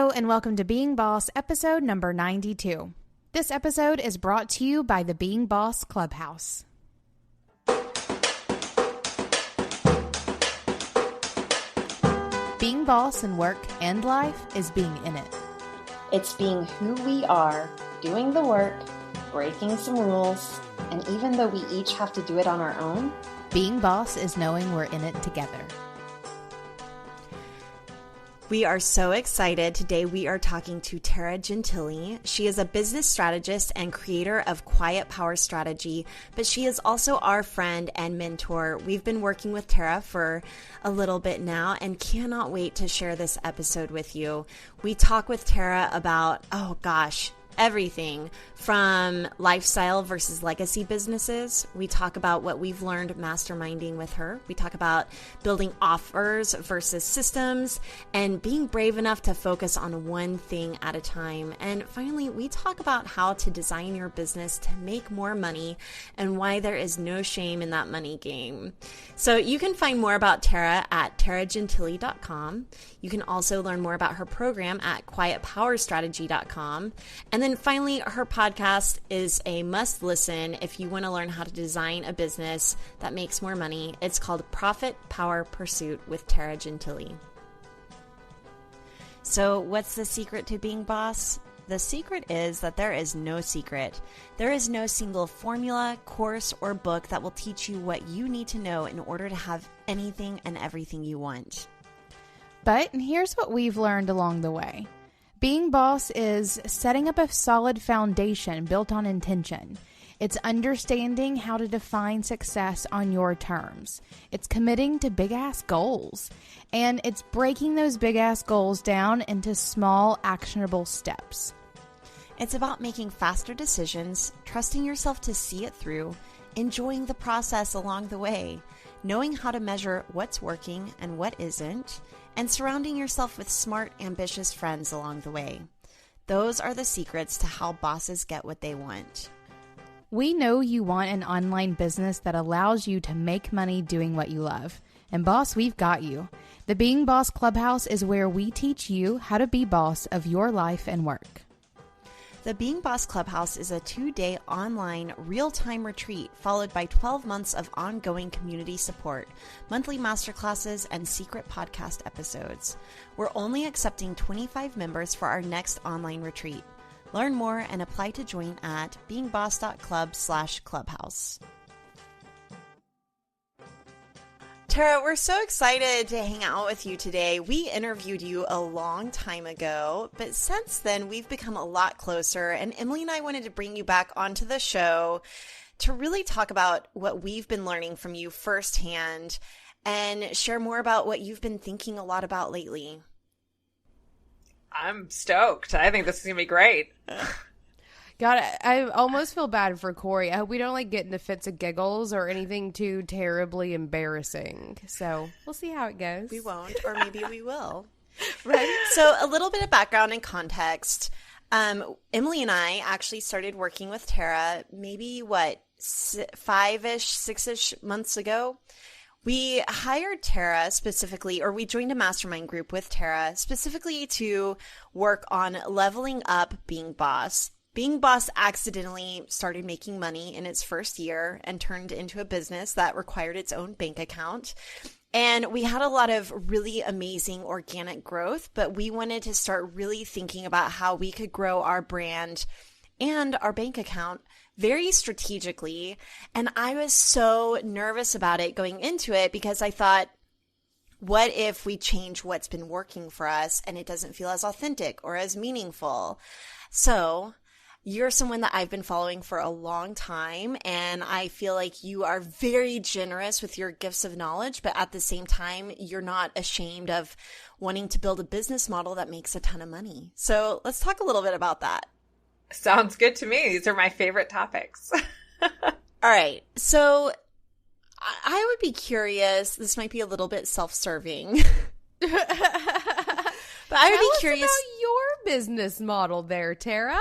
Hello and welcome to Being Boss, episode number 92. This episode is brought to you by the Being Boss Clubhouse. Being boss in work and life is being in it. It's being who we are, doing the work, breaking some rules, and even though we each have to do it on our own, being boss is knowing we're in it together. We are so excited. Today we are talking to Tara Gentile. She is a business strategist and creator of Quiet Power Strategy, but she is also our friend and mentor. We've been working with Tara for a little bit now and cannot wait to share this episode with you. We talk with Tara about, everything from lifestyle versus legacy businesses. We talk about what we've learned masterminding with her. We talk about building offers versus systems and being brave enough to focus on one thing at a time. And finally, we talk about how to design your business to make more money and why there is no shame in that money game. So you can find more about Tara at taragentile.com. You can also learn more about her program at quietpowerstrategy.com. And then finally, her podcast is a must listen if you want to learn how to design a business that makes more money. It's called Profit Power Pursuit with Tara Gentile. So what's the secret to being boss? The secret is that there is no secret. There is no single formula, course, or book that will teach you what you need to know in order to have anything and everything you want. But here's what we've learned along the way. Being boss is setting up a solid foundation built on intention. It's understanding how to define success on your terms. It's committing to big-ass goals. And it's breaking those big-ass goals down into small, actionable steps. It's about making faster decisions, trusting yourself to see it through, enjoying the process along the way, knowing how to measure what's working and what isn't, and surrounding yourself with smart, ambitious friends along the way. Those are the secrets to how bosses get what they want. We know you want an online business that allows you to make money doing what you love. And boss, we've got you. The Being Boss Clubhouse is where we teach you how to be boss of your life and work. The Being Boss Clubhouse is a 2-day online real-time retreat followed by 12 months of ongoing community support, monthly masterclasses, and secret podcast episodes. We're only accepting 25 members for our next online retreat. Learn more and apply to join at beingboss.club/clubhouse. Tara, we're so excited to hang out with you today. We interviewed you a long time ago, but since then we've become a lot closer, and Emily and I wanted to bring you back onto the show to really talk about what we've been learning from you firsthand and share more about what you've been thinking a lot about lately. I'm stoked. I think this is going to be great. God, I almost feel bad for Corey. I hope we don't get into fits of giggles or anything too terribly embarrassing. So we'll see how it goes. We won't, or maybe we will. Right? So a little bit of background and context. Emily and I actually started working with Tara maybe, 5-ish, 6-ish months ago. We hired Tara specifically, or we joined a mastermind group with Tara specifically to work on leveling up Being Boss. Being Boss accidentally started making money in its first year and turned into a business that required its own bank account. And we had a lot of really amazing organic growth, but we wanted to start really thinking about how we could grow our brand and our bank account very strategically. And I was so nervous about it going into it because I thought, what if we change what's been working for us and it doesn't feel as authentic or as meaningful? So you're someone that I've been following for a long time, and I feel like you are very generous with your gifts of knowledge, but at the same time, you're not ashamed of wanting to build a business model that makes a ton of money. So let's talk a little bit about that. Sounds good to me. These are my favorite topics. All right. So I would be curious. This might be a little bit self-serving. But I would be curious about your business model there, Tara.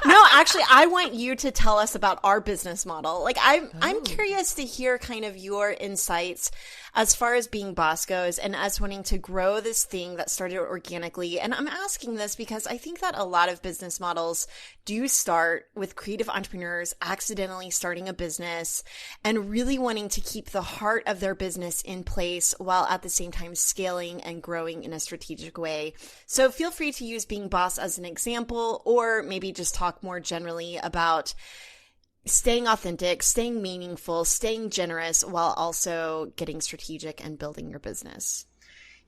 No, actually, I want you to tell us about our business model. I'm curious to hear kind of your insights as far as being boss goes and us wanting to grow this thing that started organically. And I'm asking this because I think that a lot of business models do start with creative entrepreneurs accidentally starting a business and really wanting to keep the heart of their business in place while at the same time scaling and growing in a strategic way. So feel free to use being boss as an example, or maybe just talk more generally about staying authentic, staying meaningful, staying generous while also getting strategic and building your business.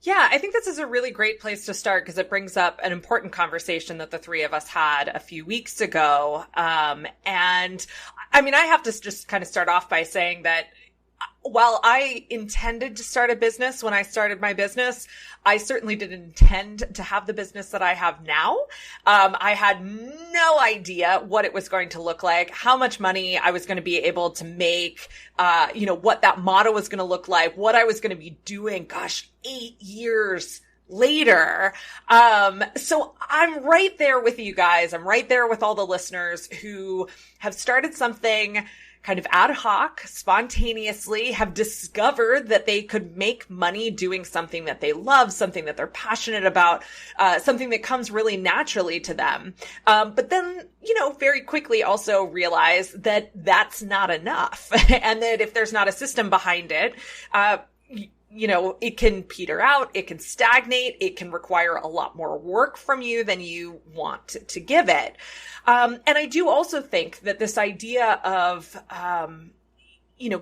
Yeah, I think this is a really great place to start because it brings up an important conversation that the three of us had a few weeks ago. And I mean, I have to just kind of start off by saying that while I intended to start a business when I started my business, I certainly didn't intend to have the business that I have now. I had no idea what it was going to look like, how much money I was going to be able to make, what that model was going to look like, what I was going to be doing, 8 years later. So I'm right there with you guys. I'm right there with all the listeners who have started something kind of ad hoc, spontaneously, have discovered that they could make money doing something that they love, something that they're passionate about, something that comes really naturally to them. But then, very quickly also realize that that's not enough. And that if there's not a system behind it, it can peter out, it can stagnate, it can require a lot more work from you than you want to give it. And I do also think that this idea of,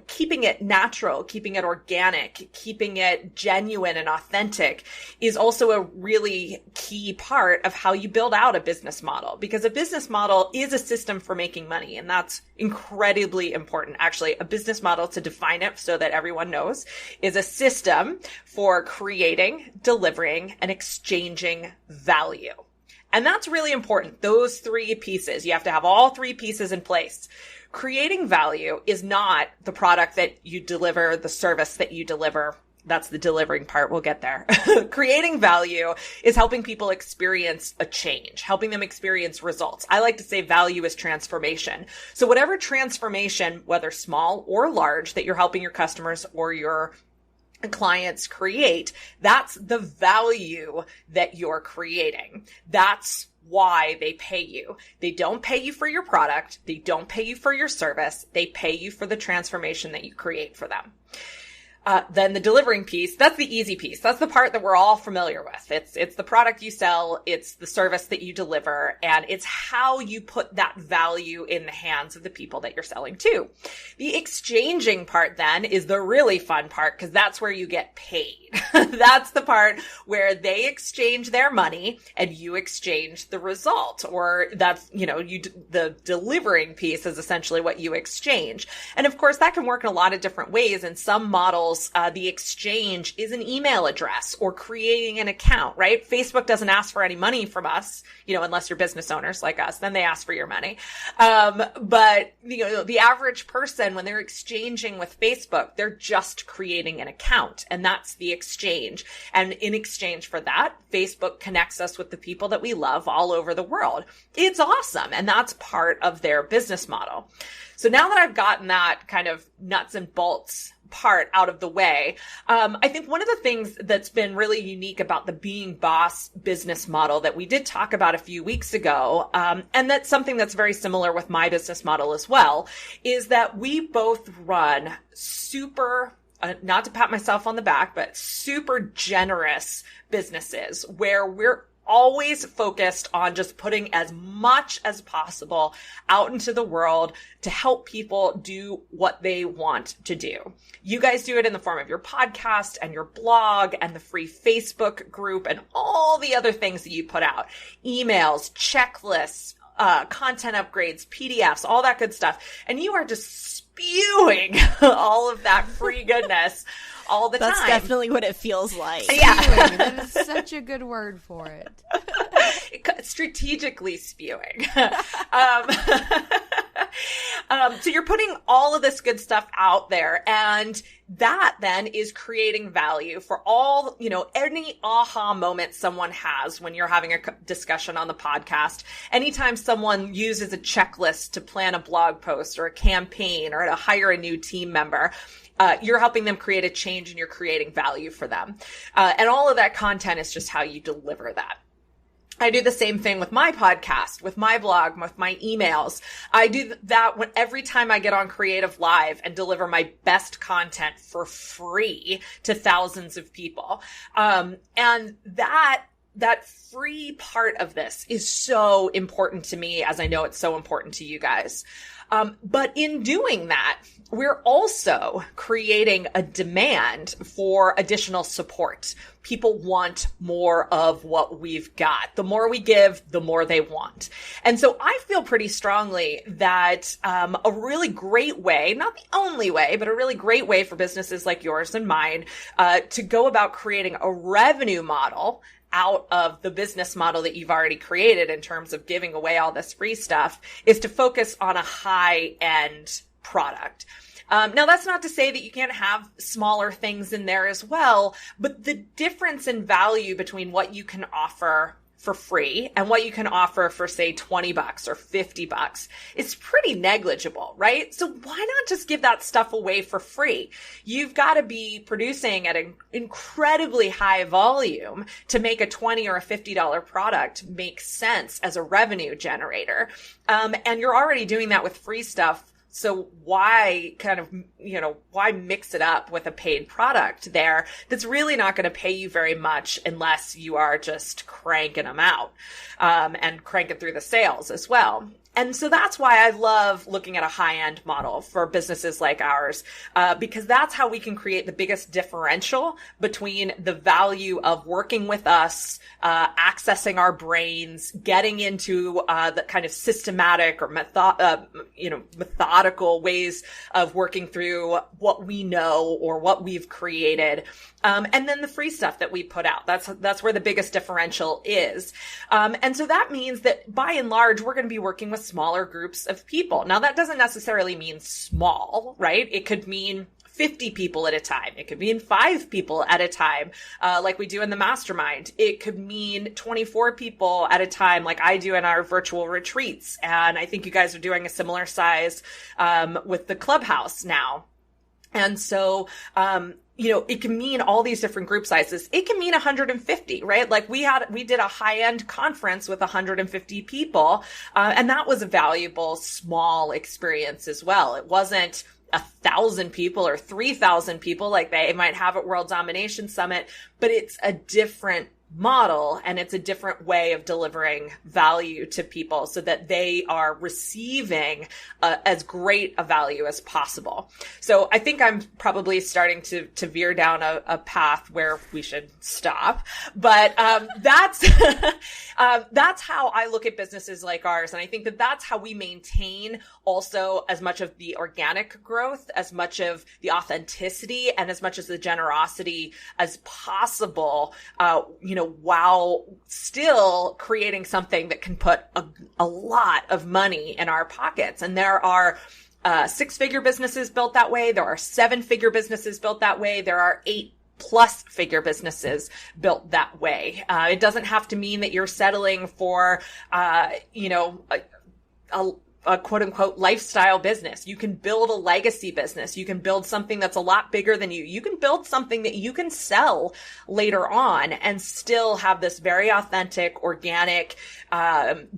keeping it natural, keeping it organic, keeping it genuine and authentic is also a really key part of how you build out a business model, because a business model is a system for making money. And that's incredibly important. Actually, a business model, to define it so that everyone knows, is a system for creating, delivering, and exchanging value. And that's really important. Those three pieces, you have to have all three pieces in place. Creating value is not the product that you deliver, the service that you deliver. That's the delivering part. We'll get there. Creating value is helping people experience a change, helping them experience results. I like to say value is transformation. So whatever transformation, whether small or large, that you're helping your customers or your clients create, that's the value that you're creating. That's why they pay you. They don't pay you for your product. They don't pay you for your service. They pay you for the transformation that you create for them. Then the delivering piece, that's the easy piece. That's the part that we're all familiar with. It's the product you sell. It's the service that you deliver. And it's how you put that value in the hands of the people that you're selling to. The exchanging part then is the really fun part, because that's where you get paid. That's the part where they exchange their money and you exchange the result. Or that's, the delivering piece is essentially what you exchange. And of course, that can work in a lot of different ways. In some models, the exchange is an email address or creating an account, right? Facebook doesn't ask for any money from us, unless you're business owners like us, then they ask for your money. But the average person, when they're exchanging with Facebook, they're just creating an account, and that's the exchange. And in exchange for that, Facebook connects us with the people that we love all over the world. It's awesome. And that's part of their business model. So now that I've gotten that kind of nuts and bolts part out of the way, I think one of the things that's been really unique about the Being Boss business model that we did talk about a few weeks ago, and that's something that's very similar with my business model as well, is that we both run super, not to pat myself on the back, but super generous businesses where we're always focused on just putting as much as possible out into the world to help people do what they want to do. You guys do it in the form of your podcast and your blog and the free Facebook group and all the other things that you put out. Emails, checklists, content upgrades, PDFs, all that good stuff. And you are just spewing all of that free goodness all the time. That's definitely what it feels like. Yeah. That is such a good word for it. Strategically spewing. So you're putting all of this good stuff out there, and that then is creating value for all, any aha moment someone has when you're having a discussion on the podcast. Anytime someone uses a checklist to plan a blog post or a campaign or to hire a new team member, you're helping them create a change and you're creating value for them. And all of that content is just how you deliver that. I do the same thing with my podcast, with my blog, with my emails. I do that every time I get on Creative Live and deliver my best content for free to thousands of people. And that free part of this is so important to me, as I know it's so important to you guys. But in doing that, we're also creating a demand for additional support. People want more of what we've got. The more we give, the more they want. And so I feel pretty strongly that a really great way, not the only way, but a really great way for businesses like yours and mine to go about creating a revenue model out of the business model that you've already created in terms of giving away all this free stuff is to focus on a high-end product. Now, that's not to say that you can't have smaller things in there as well, but the difference in value between what you can offer for free and what you can offer for, say, $20 or $50 is pretty negligible, right? So why not just give that stuff away for free? You've got to be producing at an incredibly high volume to make a $20 or a $50 product make sense as a revenue generator. And you're already doing that with free stuff. So why why mix it up with a paid product there that's really not going to pay you very much unless you are just cranking them out, and cranking through the sales as well. And so that's why I love looking at a high-end model for businesses like ours, because that's how we can create the biggest differential between the value of working with us, accessing our brains, getting into the kind of systematic or methodical ways of working through what we know or what we've created. And then the free stuff that we put out. That's where the biggest differential is. And so that means that by and large, we're going to be working with smaller groups of people. Now, that doesn't necessarily mean small, right? It could mean 50 people at a time. It could mean 5 people at a time, like we do in the mastermind. It could mean 24 people at a time, like I do in our virtual retreats. And I think you guys are doing a similar size with the clubhouse now. And so, it can mean all these different group sizes. It can mean 150, right? Like we did a high-end conference with 150 people, and that was a valuable small experience as well. It wasn't 1,000 people or 3,000 people like they might have at World Domination Summit, but it's a different model and it's a different way of delivering value to people so that they are receiving as great a value as possible. So I think I'm probably starting to veer down a path where we should stop, but that's that's how I look at businesses like ours, and I think that that's how we maintain also as much of the organic growth, as much of the authenticity, and as much as the generosity as possible, while still creating something that can put a lot of money in our pockets. And there are 6-figure businesses built that way. There are 7-figure businesses built that way. There are 8+ figure businesses built that way. It doesn't have to mean that you're settling for, a quote unquote lifestyle business. You can build a legacy business. You can build something that's a lot bigger than you. You can build something that you can sell later on and still have this very authentic, organic,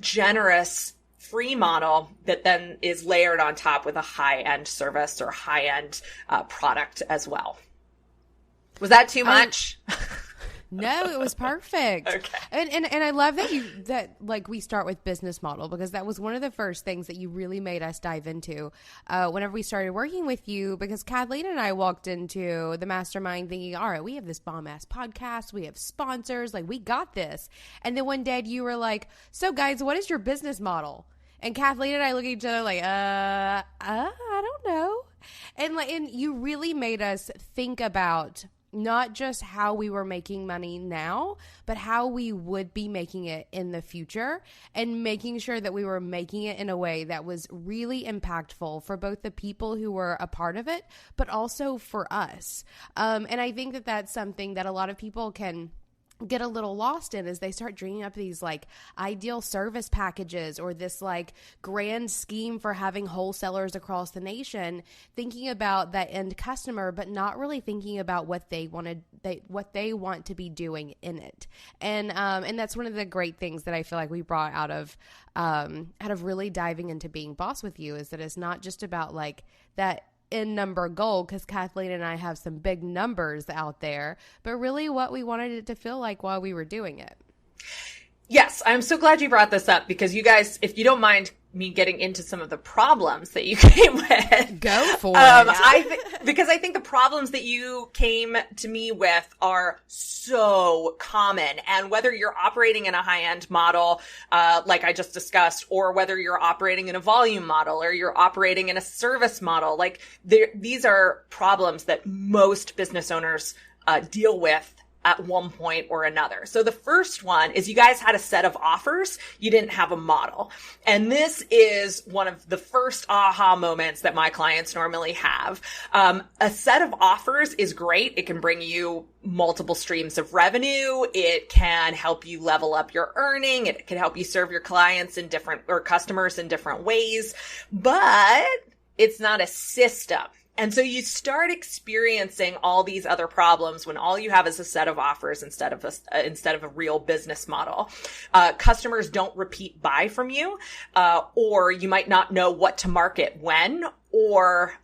generous, free model that then is layered on top with a high-end service or high-end product as well. Was that too much? No, it was perfect. Okay. And I love that we start with business model, because that was one of the first things that you really made us dive into whenever we started working with you, because Kathleen and I walked into the mastermind thinking, all right, we have this bomb ass podcast, we have sponsors, like we got this. And then one day you were like, so guys, what is your business model? And Kathleen and I look at each other like, I don't know. And you really made us think about not just how we were making money now, but how we would be making it in the future, and making sure that we were making it in a way that was really impactful for both the people who were a part of it, but also for us. And I think that that's something that a lot of people can get a little lost in, as they start dreaming up these like ideal service packages or this like grand scheme for having wholesalers across the nation, thinking about that end customer, but not really thinking about what they want to be doing in it. And that's one of the great things that I feel like we brought out of really diving into Being Boss with you, is that it's not just about like that in number goal, because Kathleen and I have some big numbers out there, but really what we wanted it to feel like while we were doing it. Yes, I'm so glad you brought this up, because you guys, if you don't mind me getting into some of the problems that you came with. Go for it. Because I think the problems that you came to me with are so common. And whether you're operating in a high-end model, like I just discussed, or whether you're operating in a volume model, or you're operating in a service model, like these are problems that most business owners deal with at one point or another. So the first one is you guys had a set of offers. You didn't have a model. And this is one of the first aha moments that my clients normally have. A set of offers is great. It can bring you multiple streams of revenue. It can help you level up your earning. It can help you serve your clients in different, or customers in different ways, but it's not a system. And so you start experiencing all these other problems when all you have is a set of offers instead of a real business model. Customers don't repeat buy from you, or you might not know what to market when, or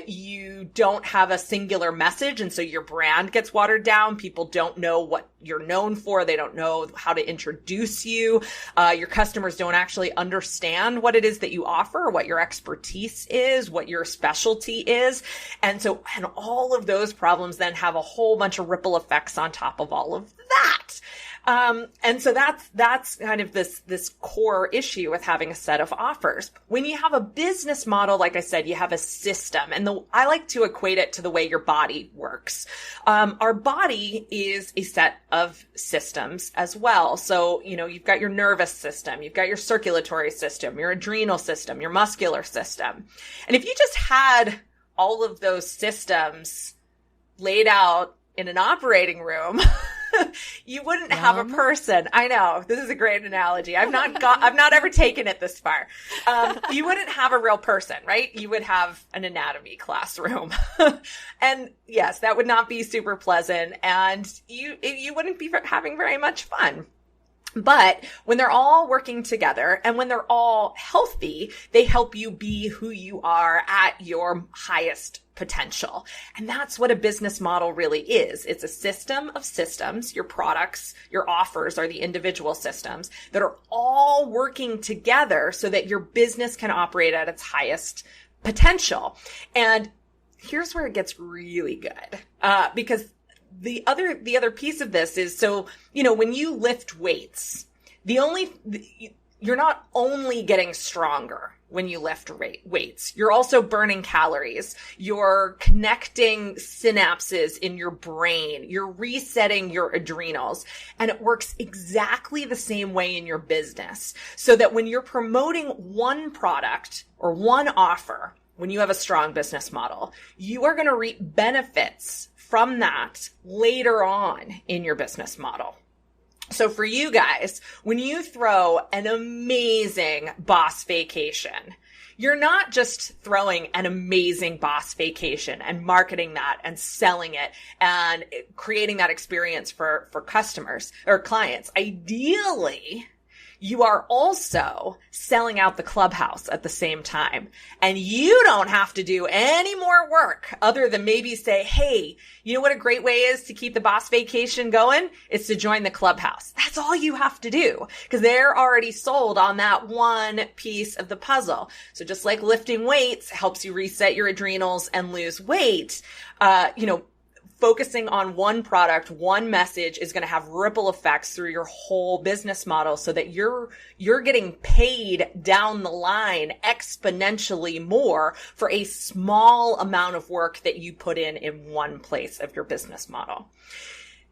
you don't have a singular message, and so your brand gets watered down. People don't know what you're known for. They don't know how to introduce you. Your customers don't actually understand what it is that you offer, what your expertise is, what your specialty is. And all of those problems then have a whole bunch of ripple effects on top of all of that. And so that's kind of this core issue with having a set of offers. When you have a business model, like I said, you have a system, and I like to equate it to the way your body works. Our body is a set of systems as well. So, you've got your nervous system, you've got your circulatory system, your adrenal system, your muscular system. And if you just had all of those systems laid out in an operating room, you wouldn't have a person. I know, this is a great analogy. I've not ever taken it this far. You wouldn't have a real person, right? You would have an anatomy classroom. And yes, that would not be super pleasant, and you wouldn't be having very much fun. But when they're all working together and when they're all healthy, they help you be who you are at your highest potential. And that's what a business model really is. It's a system of systems. Your products, your offers are the individual systems that are all working together so that your business can operate at its highest potential. And here's where it gets really good, because the other piece of this is, so, when you lift weights, you're not only getting stronger when you lift weights, you're also burning calories. You're connecting synapses in your brain. You're resetting your adrenals. And it works exactly the same way in your business. So that when you're promoting one product or one offer, when you have a strong business model, you are going to reap benefits from that later on in your business model. So for you guys, when you throw an amazing boss vacation, you're not just throwing an amazing boss vacation and marketing that and selling it and creating that experience for customers or clients. Ideally, you are also selling out the clubhouse at the same time. And you don't have to do any more work other than maybe say, hey, you know what a great way is to keep the boss vacation going? It's to join the clubhouse. That's all you have to do, because they're already sold on that one piece of the puzzle. So just like lifting weights helps you reset your adrenals and lose weight, focusing on one product, one message is going to have ripple effects through your whole business model so that you're getting paid down the line exponentially more for a small amount of work that you put in one place of your business model.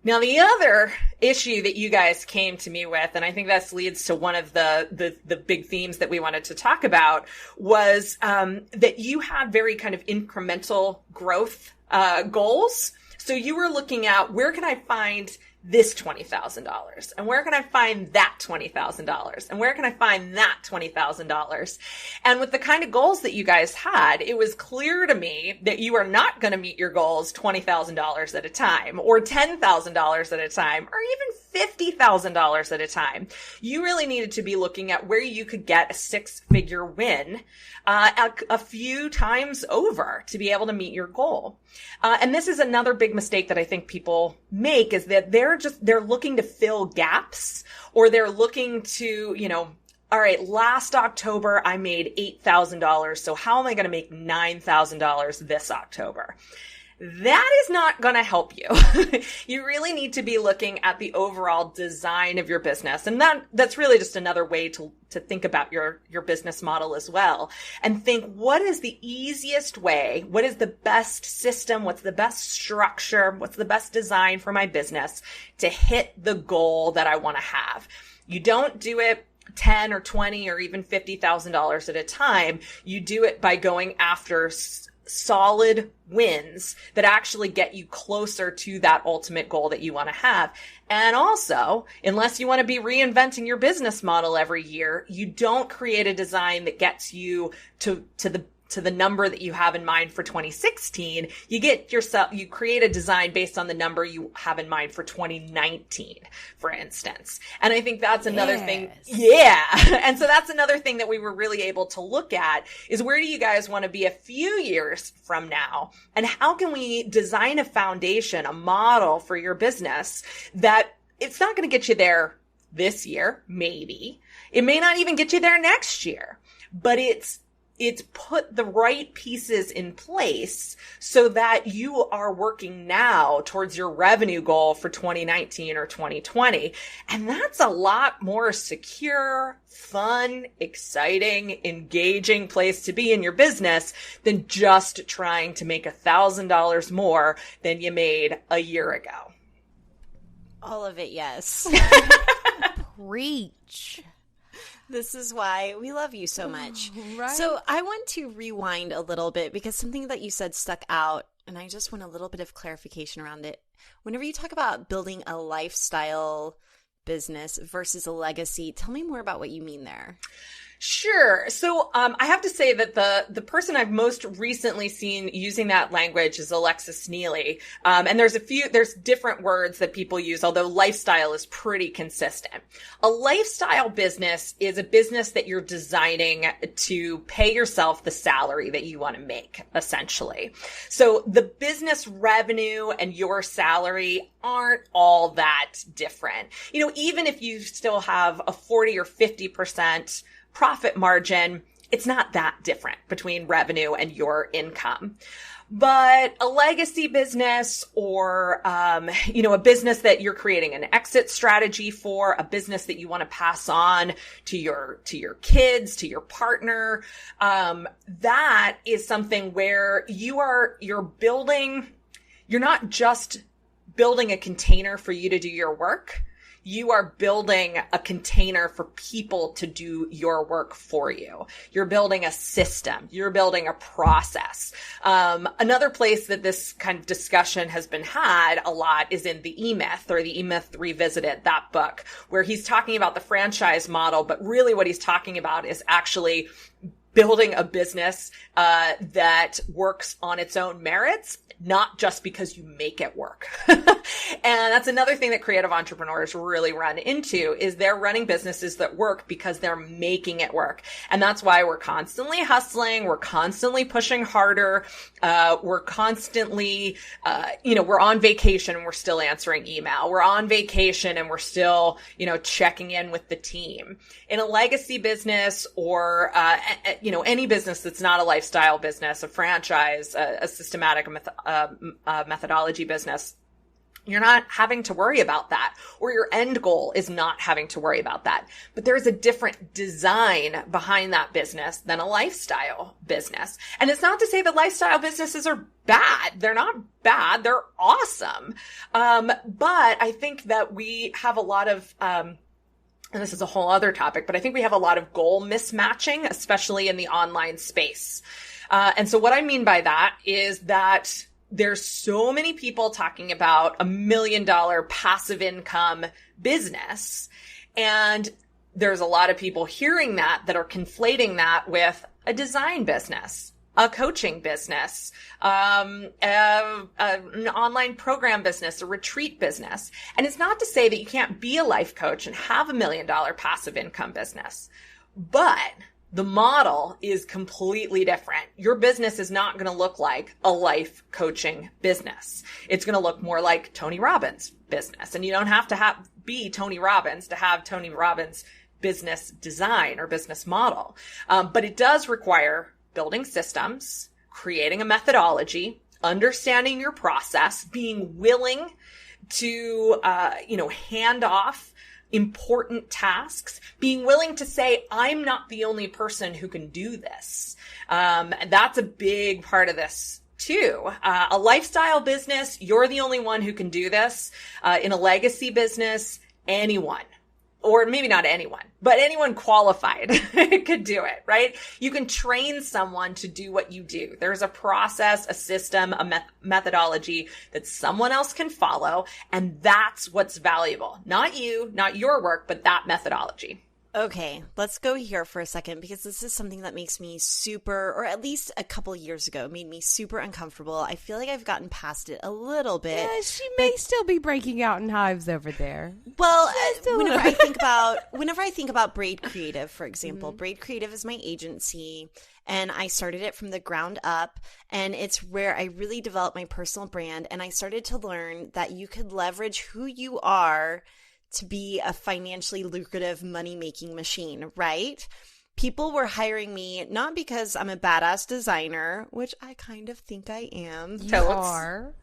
Now, the other issue that you guys came to me with, and I think this leads to one of the big themes that we wanted to talk about, was that you had very kind of incremental growth goals. So you were looking at, where can I find this $20,000? And where can I find that $20,000? And where can I find that $20,000? And with the kind of goals that you guys had, it was clear to me that you are not going to meet your goals $20,000 at a time, or $10,000 at a time, or even $50,000 at a time. You really needed to be looking at where you could get a six-figure win a few times over to be able to meet your goal. And this is another big mistake that I think people make, is that they're looking to fill gaps, or they're looking to, all right, last October I made $8,000. So how am I going to make $9,000 this October? That is not going to help you. You really need to be looking at the overall design of your business. And that's really just another way to think about your business model as well. And think, what is the easiest way? What is the best system? What's the best structure? What's the best design for my business to hit the goal that I want to have? You don't do it $10 or $20 or even $50,000 at a time. You do it by going after solid wins that actually get you closer to that ultimate goal that you want to have. And also, unless you want to be reinventing your business model every year, you don't create a design that gets you to the number that you have in mind for 2016. You create a design based on the number you have in mind for 2019, for instance. And I think that's another thing. Yeah. And so that's another thing that we were really able to look at, is where do you guys want to be a few years from now? And how can we design a foundation, a model for your business that it's not going to get you there this year, maybe. It may not even get you there next year, but it's put the right pieces in place so that you are working now towards your revenue goal for 2019 or 2020. And that's a lot more secure, fun, exciting, engaging place to be in your business than just trying to make $1,000 more than you made a year ago. All of it, yes. Preach. This is why we love you so much. Right? So I want to rewind a little bit, because something that you said stuck out, and I just want a little bit of clarification around it. Whenever you talk about building a lifestyle business versus a legacy, tell me more about what you mean there. Sure. So I have to say that the person I've most recently seen using that language is Alexis Neely. And there's different words that people use, although lifestyle is pretty consistent. A lifestyle business is a business that you're designing to pay yourself the salary that you want to make, essentially. So the business revenue and your salary aren't all that different. Even if you still have a 40 or 50% profit margin, it's not that different between revenue and your income. But a legacy business, or, a business that you're creating an exit strategy for, a business that you want to pass on to your kids, to your partner, that is something where you're not just building a container for you to do your work. You are building a container for people to do your work for you. You're building a system. You're building a process. Another place that this kind of discussion has been had a lot is in the E-Myth, or the E-Myth Revisited, that book, where he's talking about the franchise model, but really what he's talking about is actually building a business that works on its own merits, not just because you make it work. And that's another thing that creative entrepreneurs really run into, is they're running businesses that work because they're making it work. And that's why we're constantly hustling. We're constantly pushing harder. We're constantly, we're on vacation and we're still answering email. We're on vacation and we're still, checking in with the team. In a legacy business, or, any business that's not a lifestyle business, a franchise, a systematic methodology business, you're not having to worry about that, or your end goal is not having to worry about that. But there is a different design behind that business than a lifestyle business. And it's not to say that lifestyle businesses are bad. They're not bad. They're awesome. But I think that we have a lot of, and this is a whole other topic, but I think we have a lot of goal mismatching, especially in the online space. And so what I mean by that is that there's so many people talking about $1 million passive income business. And there's a lot of people hearing that are conflating that with a design business, a coaching business, an online program business, a retreat business. And it's not to say that you can't be a life coach and have $1 million passive income business, but the model is completely different. Your business is not going to look like a life coaching business. It's going to look more like Tony Robbins' business. And you don't have to be Tony Robbins to have Tony Robbins' business design or business model. But it does require building systems, creating a methodology, understanding your process, being willing to, hand off important tasks, being willing to say, I'm not the only person who can do this. And that's a big part of this too. A lifestyle business, you're the only one who can do this. In a legacy business, anyone, or maybe not anyone, but anyone qualified could do it, right? You can train someone to do what you do. There's a process, a system, a methodology that someone else can follow. And that's what's valuable. Not you, not your work, but that methodology. Okay, let's go here for a second, because this is something that makes me super, or at least a couple years ago, made me super uncomfortable. I feel like I've gotten past it a little bit. Yeah, she may still be breaking out in hives over there. Well, whenever I think about Braid Creative, for example, Braid Creative is my agency, and I started it from the ground up, and it's where I really developed my personal brand, and I started to learn that you could leverage who you are to be a financially lucrative money-making machine, right? People were hiring me not because I'm a badass designer, which I kind of think I am. You are.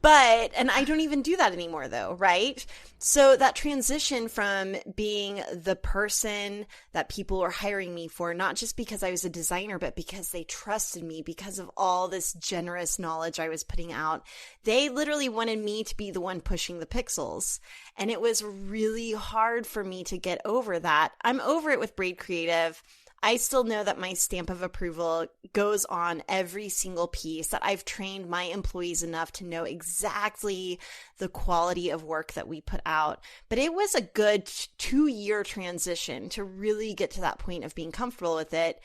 But, and I don't even do that anymore though, right? So that transition from being the person that people were hiring me for, not just because I was a designer, but because they trusted me, because of all this generous knowledge I was putting out, they literally wanted me to be the one pushing the pixels. And it was really hard for me to get over that. I'm over it with Braid Creative. I still know that my stamp of approval goes on every single piece, that I've trained my employees enough to know exactly the quality of work that we put out. But it was a good 2-year transition to really get to that point of being comfortable with it.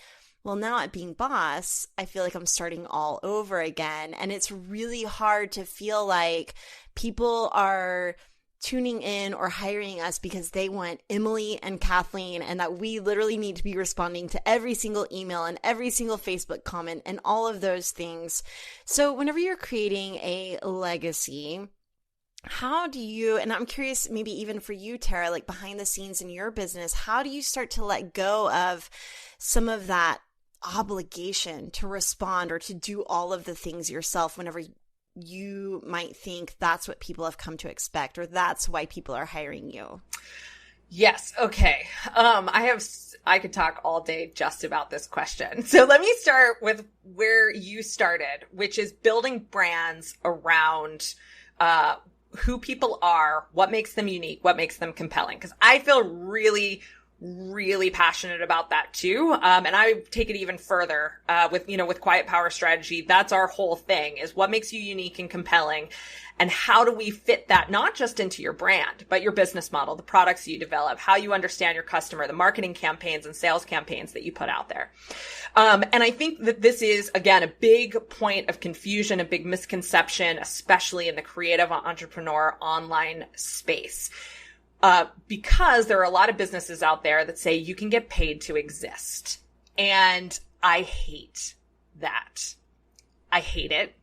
Well, now at being boss, I feel like I'm starting all over again. And it's really hard to feel like people are tuning in or hiring us because they want Emily and Kathleen, and that we literally need to be responding to every single email and every single Facebook comment and all of those things. So whenever you're creating a legacy, how do you, and I'm curious, maybe even for you, Tara, like behind the scenes in your business, how do you start to let go of some of that obligation to respond or to do all of the things yourself whenever you might think that's what people have come to expect, or that's why people are hiring you? Yes. Okay. I could talk all day just about this question. So let me start with where you started, which is building brands around, who people are, what makes them unique, what makes them compelling. Because I feel really, really passionate about that too. And I take it even further, with Quiet Power Strategy. That's our whole thing, is what makes you unique and compelling, and how do we fit that not just into your brand, but your business model, the products you develop, how you understand your customer, the marketing campaigns and sales campaigns that you put out there. And I think that this is, again, a big point of confusion, a big misconception, especially in the creative entrepreneur online space. Because there are a lot of businesses out there that say you can get paid to exist. And I hate that. I hate it.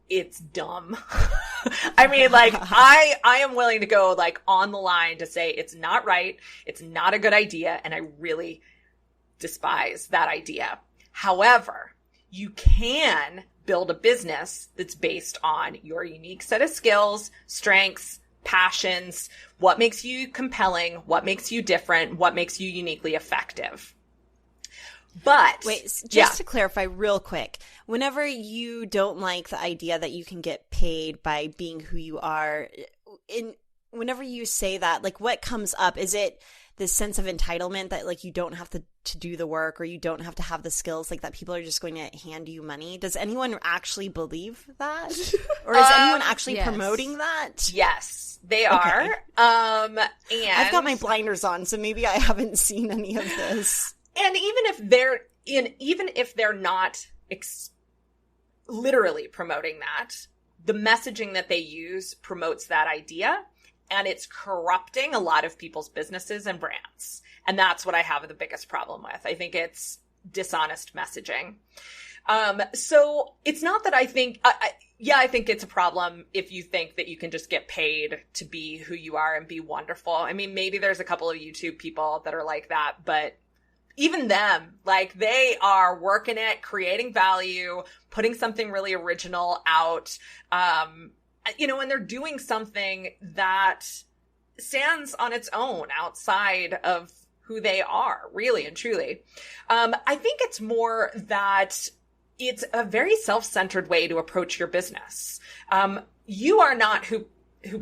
It's dumb. I mean, like, I am willing to go like on the line to say it's not right. It's not a good idea. And I really despise that idea. However, you can build a business that's based on your unique set of skills, strengths, passions, what makes you compelling, what makes you different, what makes you uniquely effective. But wait, just to clarify real quick, whenever you don't like the idea that you can get paid by being who you are, whenever you say that, like, what comes up? Is it this sense of entitlement that, like, you don't have to do the work, or you don't have to have the skills, like that people are just going to hand you money? Does anyone actually believe that? Or is anyone actually promoting that? Yes, they are. Okay. And I've got my blinders on, so maybe I haven't seen any of this. And even if they're not literally promoting that, the messaging that they use promotes that idea, and it's corrupting a lot of people's businesses and brands. And that's what I have the biggest problem with. I think it's dishonest messaging. So it's not that I think, I think it's a problem if you think that you can just get paid to be who you are and be wonderful. I mean, maybe there's a couple of YouTube people that are like that, but even them, like, they are working it, creating value, putting something really original out, and they're doing something that stands on its own outside of who they are, really and truly. I think it's more that it's a very self-centered way to approach your business. You are not who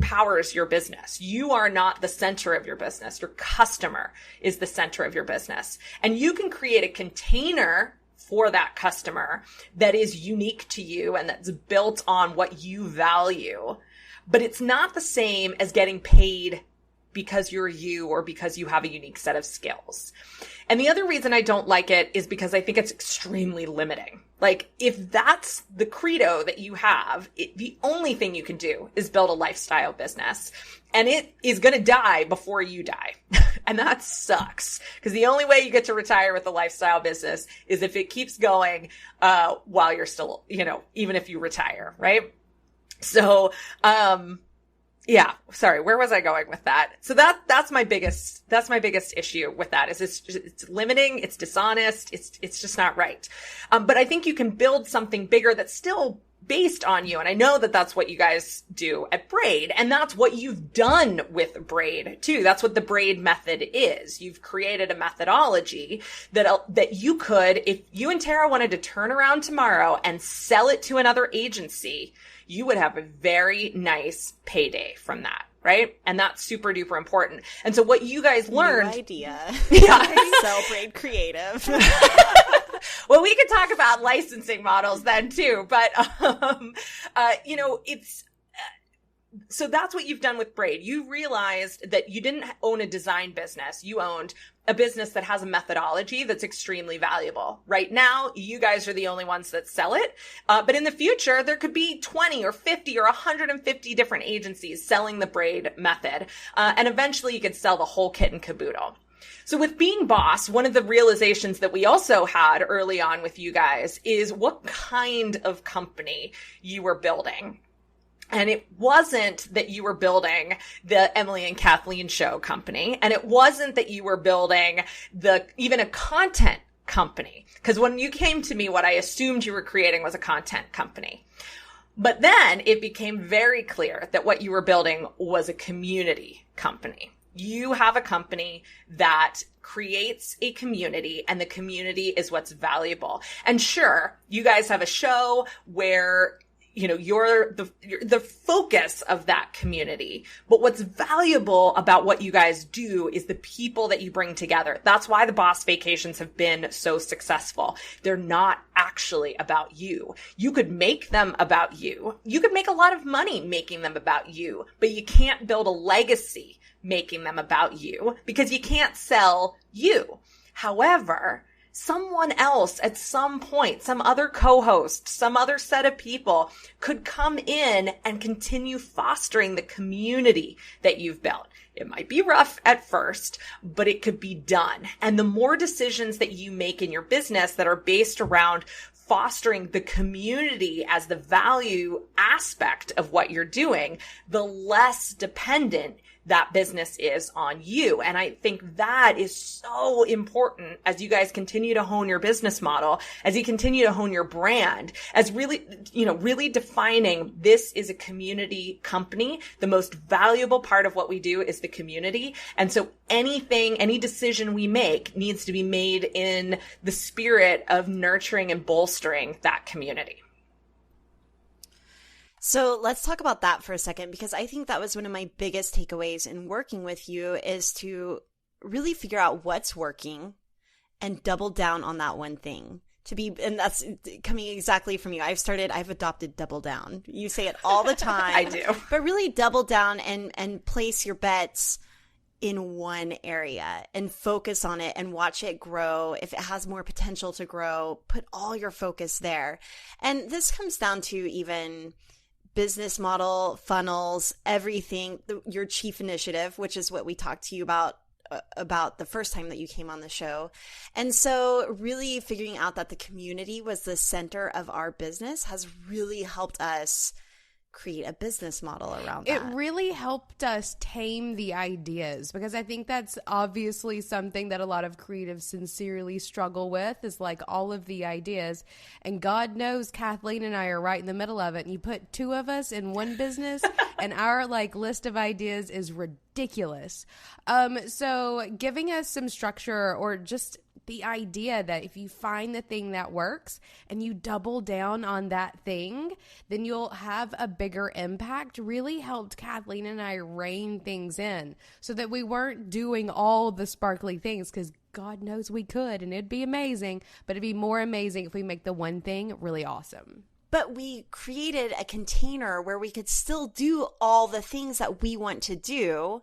powers your business. You are not the center of your business. Your customer is the center of your business. And you can create a container for that customer that is unique to you and that's built on what you value. But it's not the same as getting paid because you're you or because you have a unique set of skills. And the other reason I don't like it is because I think it's extremely limiting. Like, if that's the credo that you have, the only thing you can do is build a lifestyle business. And it is going to die before you die. And that sucks. Because the only way you get to retire with a lifestyle business is if it keeps going while you're still, even if you retire, right? So, yeah, sorry, where was I going with that? So that's my biggest issue with that is it's limiting, it's dishonest, it's just not right. But I think you can build something bigger that's still based on you. And I know that that's what you guys do at Braid. And that's what you've done with Braid too. That's what the Braid method is. You've created a methodology that you could, if you and Tara wanted to turn around tomorrow and sell it to another agency, you would have a very nice payday from that, right? And that's super duper important. And so what you guys learned... New idea. Yeah. Sell Braid Creative. Well, we could talk about licensing models then too, but, it's... So that's what you've done with Braid. You realized that you didn't own a design business. You owned a business that has a methodology that's extremely valuable. Right now, you guys are the only ones that sell it. But in the future, there could be 20 or 50 or 150 different agencies selling the Braid method. And eventually you could sell the whole kit and caboodle. So with Being Boss, one of the realizations that we also had early on with you guys is what kind of company you were building. And it wasn't that you were building the Emily and Kathleen Show company. And it wasn't that you were building even a content company. Because when you came to me, what I assumed you were creating was a content company. But then it became very clear that what you were building was a community company. You have a company that creates a community, and the community is what's valuable. And sure, you guys have a show where you're the focus of that community. But what's valuable about what you guys do is the people that you bring together. That's why the Boss Vacations have been so successful. They're not actually about you. You could make them about you. You could make a lot of money making them about you, but you can't build a legacy making them about you because you can't sell you. However, someone else at some point, some other co-host, some other set of people could come in and continue fostering the community that you've built. It might be rough at first, but it could be done. And the more decisions that you make in your business that are based around fostering the community as the value aspect of what you're doing, the less dependent that business is on you. And I think that is so important as you guys continue to hone your business model, as you continue to hone your brand, as really, really defining this is a community company. The most valuable part of what we do is the community. And so any decision we make needs to be made in the spirit of nurturing and bolstering that community. So let's talk about that for a second, because I think that was one of my biggest takeaways in working with you, is to really figure out what's working and double down on that one thing. And that's coming exactly from you. I've adopted double down. You say it all the time. I do. But really double down and place your bets in one area and focus on it and watch it grow. If it has more potential to grow, put all your focus there. And this comes down to even business model, funnels, everything, your chief initiative, which is what we talked to you about the first time that you came on the show. And so really figuring out that the community was the center of our business has really helped us create a business model around that. It really helped us tame the ideas, because I think that's obviously something that a lot of creatives sincerely struggle with, is like all of the ideas. And God knows Kathleen and I are right in the middle of it. And you put two of us in one business and our list of ideas is ridiculous. So giving us some structure, or just the idea that if you find the thing that works and you double down on that thing, then you'll have a bigger impact, really helped Kathleen and I rein things in so that we weren't doing all the sparkly things, because God knows we could and it'd be amazing, but it'd be more amazing if we make the one thing really awesome. But we created a container where we could still do all the things that we want to do,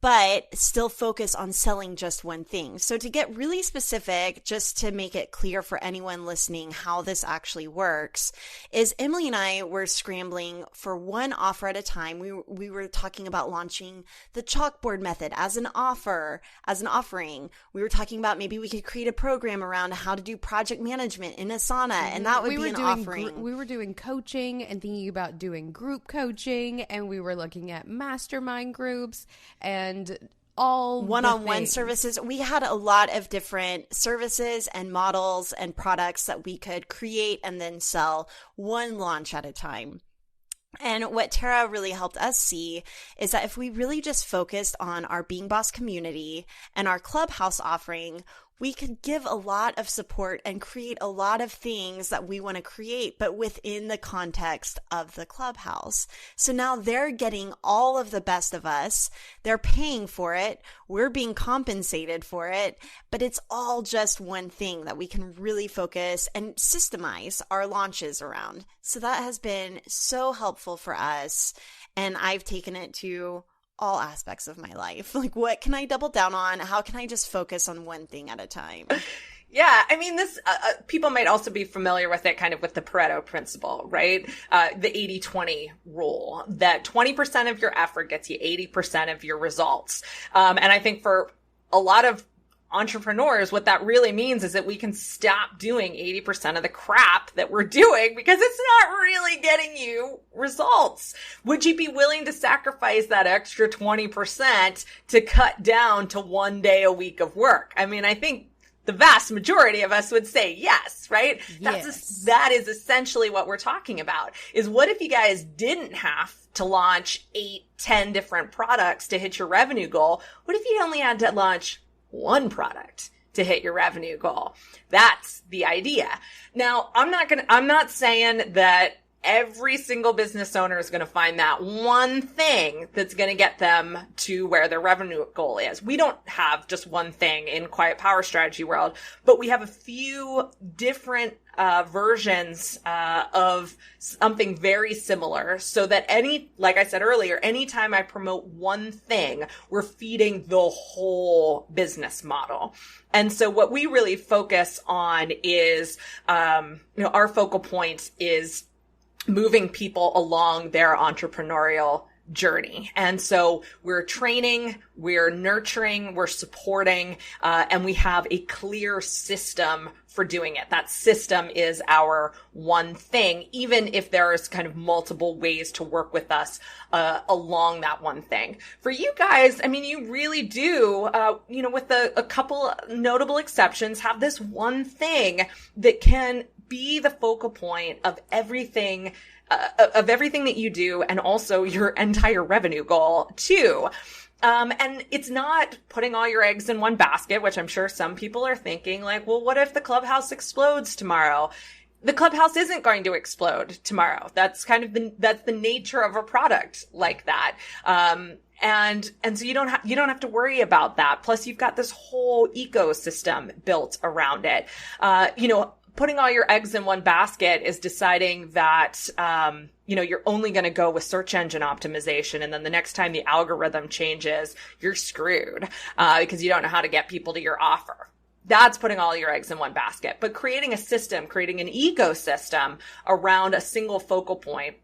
but still focus on selling just one thing. So to get really specific, just to make it clear for anyone listening how this actually works, is Emily and I were scrambling for one offer at a time. We were talking about launching the chalkboard method as an offering. We were talking about maybe we could create a program around how to do project management in Asana, and that would be an offering. We were doing coaching and thinking about doing group coaching, and we were looking at mastermind groups and all one-on-one services. We had a lot of different services and models and products that we could create and then sell one launch at a time. And what Tara really helped us see is that if we really just focused on our Being Boss community and our Clubhouse offering, we could give a lot of support and create a lot of things that we want to create, but within the context of the Clubhouse. So now they're getting all of the best of us. They're paying for it. We're being compensated for it, but it's all just one thing that we can really focus and systemize our launches around. So that has been so helpful for us. And I've taken it to all aspects of my life. Like, what can I double down on? How can I just focus on one thing at a time? Yeah, I mean, this people might also be familiar with it kind of with the Pareto Principle, right? The 80-20 rule, that 20% of your effort gets you 80% of your results. And I think for a lot of entrepreneurs, what that really means is that we can stop doing 80% of the crap that we're doing because it's not really getting you results. Would you be willing to sacrifice that extra 20% to cut down to 1 day a week of work? I mean, I think the vast majority of us would say yes, right? Yes. That is essentially what we're talking about, is what if you guys didn't have to launch 8-10 different products to hit your revenue goal? What if you only had to launch one product to hit your revenue goal? That's the idea. Now, I'm not saying that every single business owner is going to find that one thing that's going to get them to where their revenue goal is. We don't have just one thing in Quiet Power Strategy world, but we have a few different versions of something very similar, so that like I said earlier, anytime I promote one thing, we're feeding the whole business model. And so what we really focus on is, our focal point is moving people along their entrepreneurial journey. And so we're training, we're nurturing, we're supporting, and we have a clear system for doing it. That system is our one thing, even if there's kind of multiple ways to work with us along that one thing. For you guys, I mean, you really do, with a couple notable exceptions, have this one thing that can be the focal point of everything that you do, and also your entire revenue goal too. And it's not putting all your eggs in one basket, which I'm sure some people are thinking like, well, what if the clubhouse explodes tomorrow? The clubhouse isn't going to explode tomorrow. That's kind of that's the nature of a product like that. And so you don't have to worry about that. Plus you've got this whole ecosystem built around it. Putting all your eggs in one basket is deciding that, you're only going to go with search engine optimization. And then the next time the algorithm changes, you're screwed, because you don't know how to get people to your offer. That's putting all your eggs in one basket. But creating a system, creating an ecosystem around a single focal point,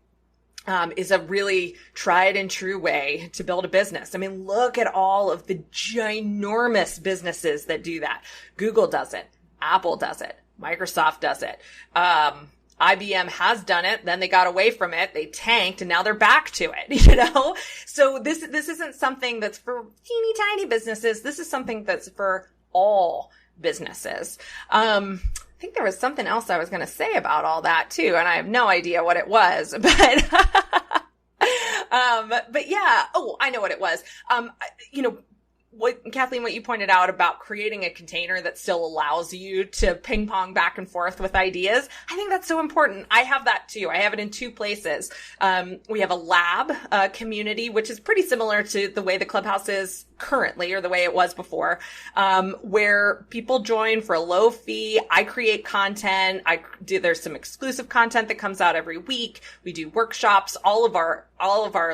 is a really tried and true way to build a business. I mean, look at all of the ginormous businesses that do that. Google does it. Apple does it. Microsoft does it. IBM has done it. Then they got away from it. They tanked and now they're back to it, So this isn't something that's for teeny tiny businesses. This is something that's for all businesses. I think there was something else I was going to say about all that too. And I have no idea what it was, but, but yeah. Oh, I know what it was. Kathleen, what you pointed out about creating a container that still allows you to ping pong back and forth with ideas, I think that's so important. I have that too. I have it in two places. We have a lab community, which is pretty similar to the way the Clubhouse is currently, or the way it was before, where people join for a low fee. I create content. There's some exclusive content that comes out every week. We do workshops. All of our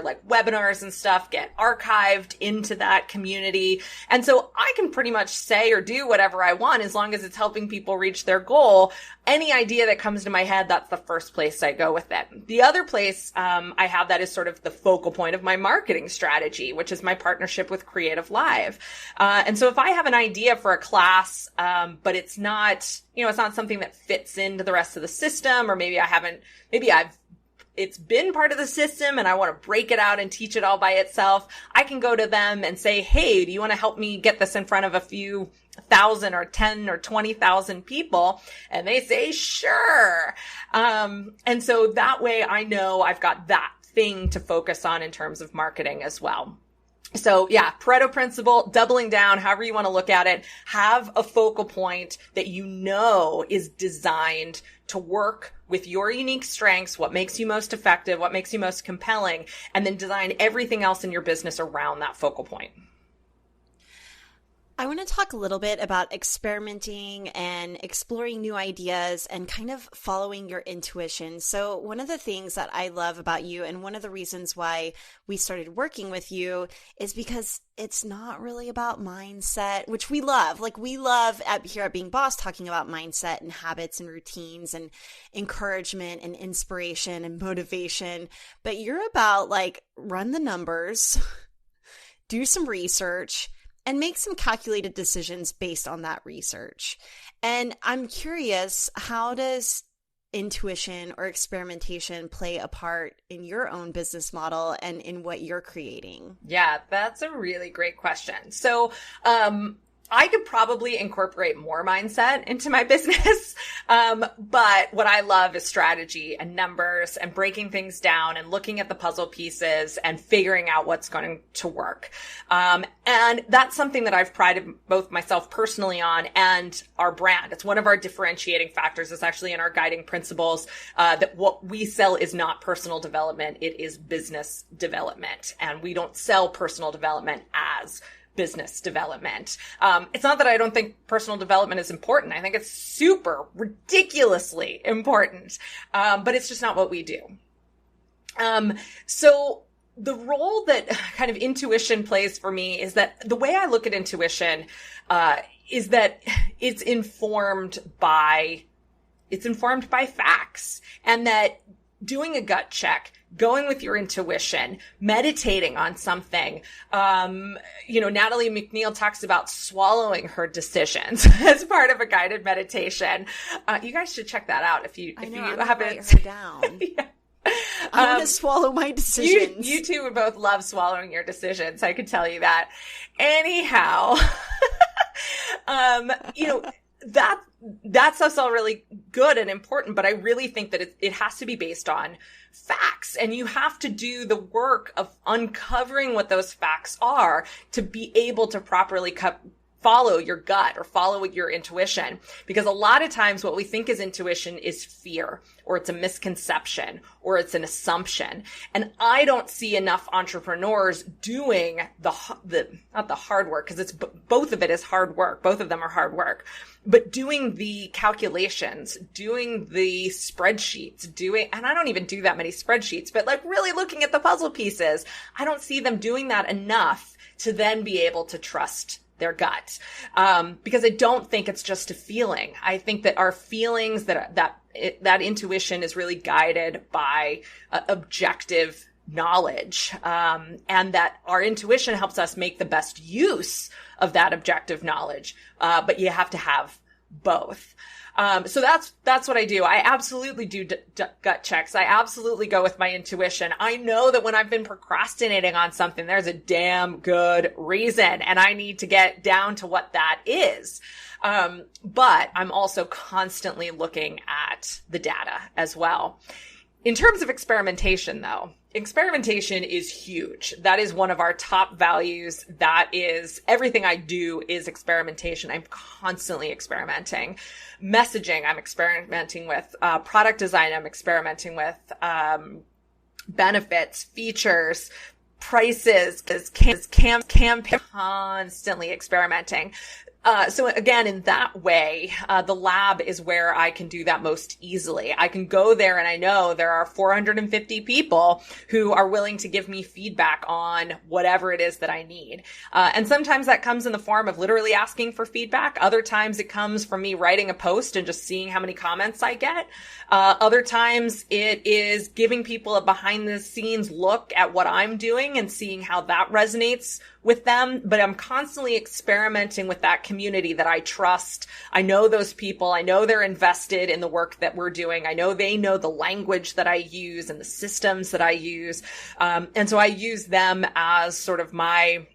like webinars and stuff get archived into that community. And so I can pretty much say or do whatever I want as long as it's helping people reach their goal. Any idea that comes to my head, that's the first place I go with it. The other place I have that is sort of the focal point of my marketing strategy, which is my partnership with Creative Live. And so if I have an idea for a class, but it's not something that fits into the rest of the system, or maybe it's been part of the system and I want to break it out and teach it all by itself, I can go to them and say, hey, do you want to help me get this in front of a few thousand or 10 or 20,000 people? And they say, sure. And so that way I know I've got that thing to focus on in terms of marketing as well. So yeah, Pareto Principle, doubling down, however you want to look at it, have a focal point that is designed to work with your unique strengths, what makes you most effective, what makes you most compelling, and then design everything else in your business around that focal point. I want to talk a little bit about experimenting and exploring new ideas and kind of following your intuition. So one of the things that I love about you, and one of the reasons why we started working with you, is because it's not really about mindset, which we love. Like we love here at Being Boss talking about mindset and habits and routines and encouragement and inspiration and motivation. But you're about like run the numbers, do some research, and make some calculated decisions based on that research. And I'm curious, how does intuition or experimentation play a part in your own business model and in what you're creating? Yeah, that's a really great question. So, I could probably incorporate more mindset into my business. But what I love is strategy and numbers and breaking things down and looking at the puzzle pieces and figuring out what's going to work. And that's something that I've prided both myself personally on and our brand. It's one of our differentiating factors. It's actually in our guiding principles, that what we sell is not personal development. It is business development. And we don't sell personal development as business development. It's not that I don't think personal development is important. I think it's super ridiculously important. But it's just not what we do. So the role that kind of intuition plays for me is that the way I look at intuition, is that it's informed by facts, and that doing a gut check, going with your intuition, meditating on something. Natalie McNeil talks about swallowing her decisions as part of a guided meditation. You guys should check that out if you haven't. Write her down. Yeah. I want to swallow my decisions. You two would both love swallowing your decisions. I can tell you that. Anyhow, that stuff's all really good and important, but I really think that it has to be based on facts, and you have to do the work of uncovering what those facts are to be able to properly follow your gut or follow your intuition. Because a lot of times what we think is intuition is fear, or it's a misconception, or it's an assumption. And I don't see enough entrepreneurs doing not the hard work, because both of it is hard work. Both of them are hard work, but doing the calculations, doing the spreadsheets, and I don't even do that many spreadsheets, but like really looking at the puzzle pieces. I don't see them doing that enough to then be able to trust their gut. Because I don't think it's just a feeling. I think that our feelings, that intuition is really guided by objective knowledge, and that our intuition helps us make the best use of that objective knowledge. But you have to have both. So that's what I do. I absolutely do gut checks. I absolutely go with my intuition. I know that when I've been procrastinating on something, there's a damn good reason, and I need to get down to what that is. But I'm also constantly looking at the data as well. In terms of experimentation, though, experimentation is huge. That is one of our top values. That is everything I do is experimentation. I'm constantly experimenting. Messaging, I'm experimenting with. Product design, I'm experimenting with. Benefits, features, prices, campaign, constantly experimenting. So again, in that way, the lab is where I can do that most easily. I can go there and I know there are 450 people who are willing to give me feedback on whatever it is that I need. And sometimes that comes in the form of literally asking for feedback. Other times it comes from me writing a post and just seeing how many comments I get. Other times it is giving people a behind the scenes look at what I'm doing and seeing how that resonates with them. But I'm constantly experimenting with that community that I trust. I know those people. I know they're invested in the work that we're doing. I know they know the language that I use and the systems that I use. And so I use them as sort of my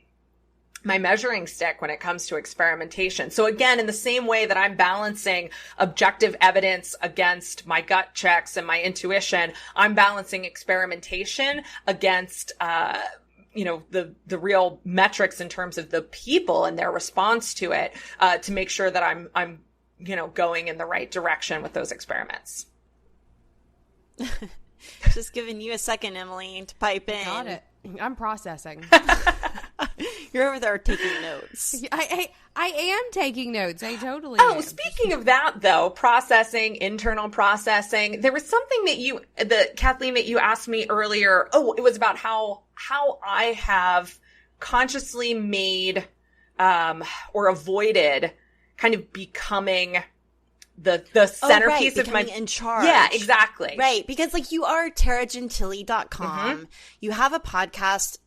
measuring stick when it comes to experimentation. So again, in the same way that I'm balancing objective evidence against my gut checks and my intuition, I'm balancing experimentation against, the real metrics in terms of the people and their response to it, to make sure that I'm going in the right direction with those experiments. Just giving you a second, Emily, to pipe in. Got it. I'm processing. You're over there taking notes. I am taking notes. I totally Oh, am. speaking of that, though, processing, internal processing, there was something Kathleen, that you asked me earlier. Oh, it was about how I have consciously made or avoided kind of becoming the centerpiece of my in charge. Yeah, exactly. Right. Because you are TaraGentile.com. Mm-hmm. You have a podcast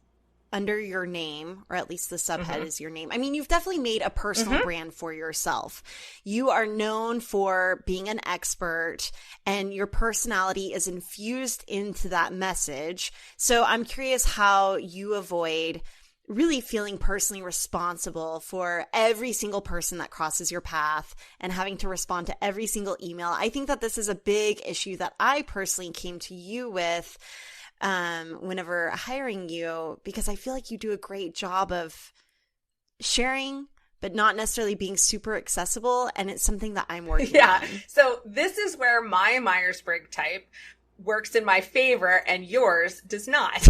under your name, or at least the subhead is your name. I mean, you've definitely made a personal brand for yourself. You are known for being an expert, and your personality is infused into that message. So I'm curious how you avoid really feeling personally responsible for every single person that crosses your path and having to respond to every single email. I think that this is a big issue that I personally came to you with whenever hiring you, because I feel like you do a great job of sharing, but not necessarily being super accessible. And it's something that I'm working on. So this is where my Myers-Briggs type works in my favor and yours does not.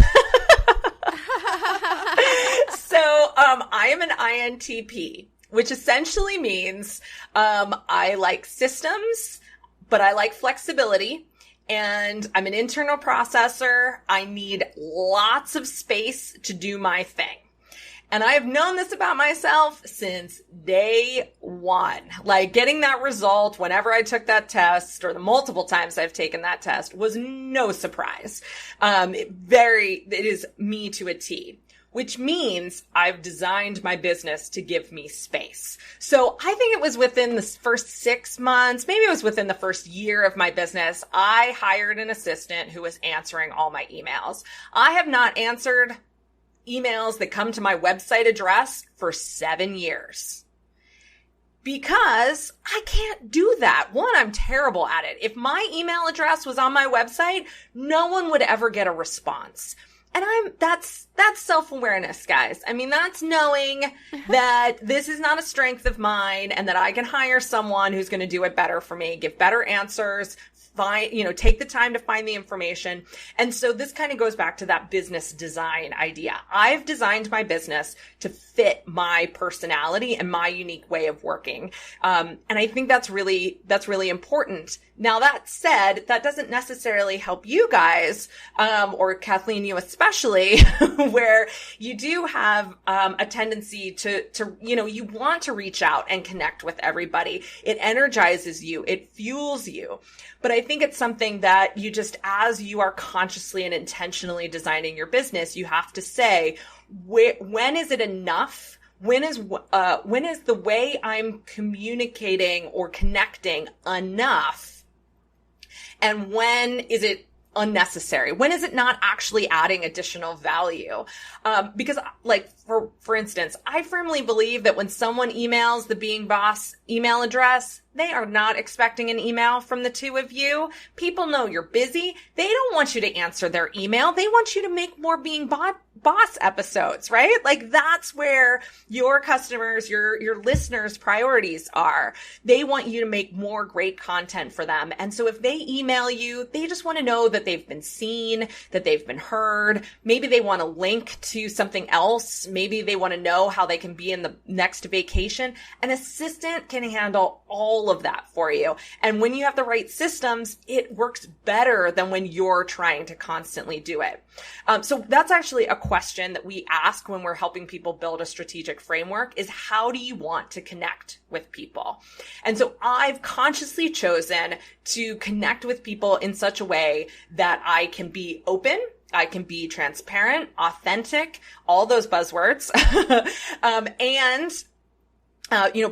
So I am an INTP, which essentially means I like systems, but I like flexibility. And I'm an internal processor. I need lots of space to do my thing. And I've known this about myself since day one. Like getting that result whenever I took that test, or the multiple times I've taken that test, was no surprise. It is me to a T. Which means I've designed my business to give me space. So I think it was within the first 6 months, maybe it was within the first year of my business, I hired an assistant who was answering all my emails. I have not answered emails that come to my website address for 7 years. Because I can't do that. One, I'm terrible at it. If my email address was on my website, no one would ever get a response. And that's self-awareness, guys. I mean, that's knowing that this is not a strength of mine and that I can hire someone who's going to do it better for me, give better answers, take the time to find the information. And so this kind of goes back to that business design idea. I've designed my business to fit my personality and my unique way of working. And I think that's really important. Now, that said, that doesn't necessarily help you guys, or Kathleen, you especially, where you do have a tendency to you want to reach out and connect with everybody. It energizes you. It fuels you. But I think it's something that you just, as you are consciously and intentionally designing your business, you have to say, when is it enough? When is the way I'm communicating or connecting enough? And when is it unnecessary? When is it not actually adding additional value? Because like, for instance, I firmly believe that when someone emails the Being Boss email address, they are not expecting an email from the two of you. People know you're busy. They don't want you to answer their email. They want you to make more Being Boss episodes, right? Like that's where your customers, your listeners' priorities are. They want you to make more great content for them. And so if they email you, they just want to know that they've been seen, that they've been heard. Maybe they want a link to something else. Maybe they want to know how they can be in the next vacation. An assistant can handle all of that for you. And when you have the right systems, it works better than when you're trying to constantly do it. So that's actually a question that we ask when we're helping people build a strategic framework is, how do you want to connect with people? And so I've consciously chosen to connect with people in such a way that I can be open, I can be transparent, authentic, all those buzzwords.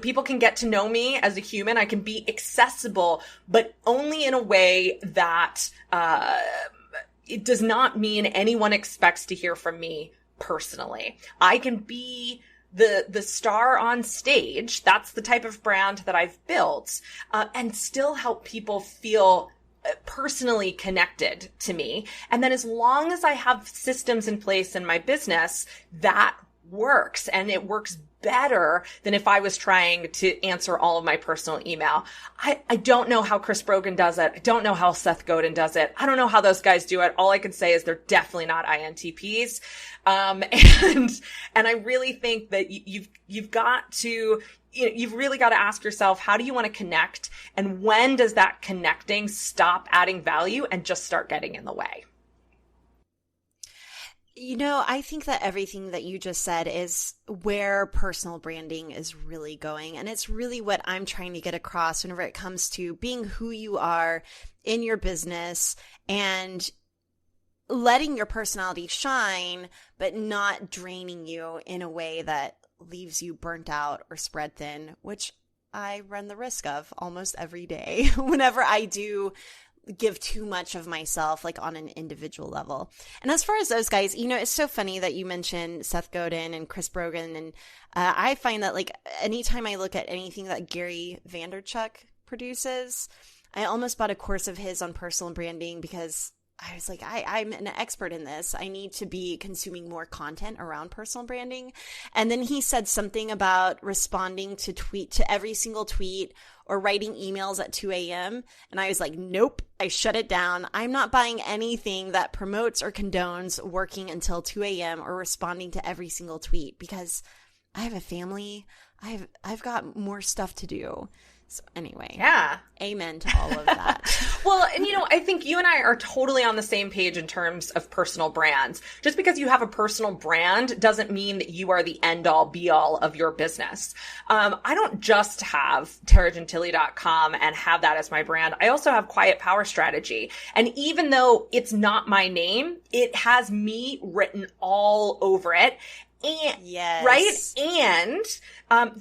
People can get to know me as a human. I can be accessible, but only in a way that, it does not mean anyone expects to hear from me personally. I can be the star on stage. That's the type of brand that I've built, and still help people feel personally connected to me. And then as long as I have systems in place in my business, that works, and it works better than if I was trying to answer all of my personal email. I don't know how Chris Brogan does it. I don't know how Seth Godin does it. I don't know how those guys do it. All I can say is they're definitely not INTPs. And I really think that you've got to, you've really got to ask yourself, how do you want to connect? And when does that connecting stop adding value and just start getting in the way? I think that everything that you just said is where personal branding is really going. And it's really what I'm trying to get across whenever it comes to being who you are in your business and letting your personality shine, but not draining you in a way that leaves you burnt out or spread thin, which I run the risk of almost every day whenever I do give too much of myself, like on an individual level. And as far as those guys, it's so funny that you mentioned Seth Godin and Chris Brogan. And I find that like anytime I look at anything that Gary Vaynerchuk produces, I almost bought a course of his on personal branding because I was like, I'm an expert in this. I need to be consuming more content around personal branding. And then he said something about responding to every single tweet or writing emails at 2 a.m. And I was like, nope, I shut it down. I'm not buying anything that promotes or condones working until 2 a.m. or responding to every single tweet because I have a family. I've got more stuff to do. So anyway, yeah, amen to all of that. Well, and I think you and I are totally on the same page in terms of personal brands. Just because you have a personal brand doesn't mean that you are the end all be all of your business. I don't just have TaraGentile.com and have that as my brand. I also have Quiet Power Strategy. And even though it's not my name, it has me written all over it. And, yes. Right? And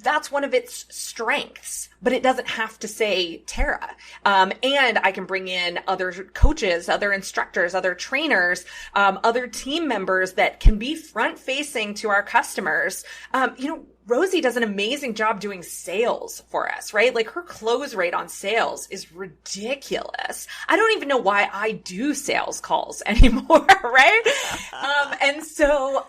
that's one of its strengths, but it doesn't have to say Tara. And I can bring in other coaches, other instructors, other trainers, other team members that can be front facing to our customers. Rosie does an amazing job doing sales for us, right? Like her close rate on sales is ridiculous. I don't even know why I do sales calls anymore, right? And so,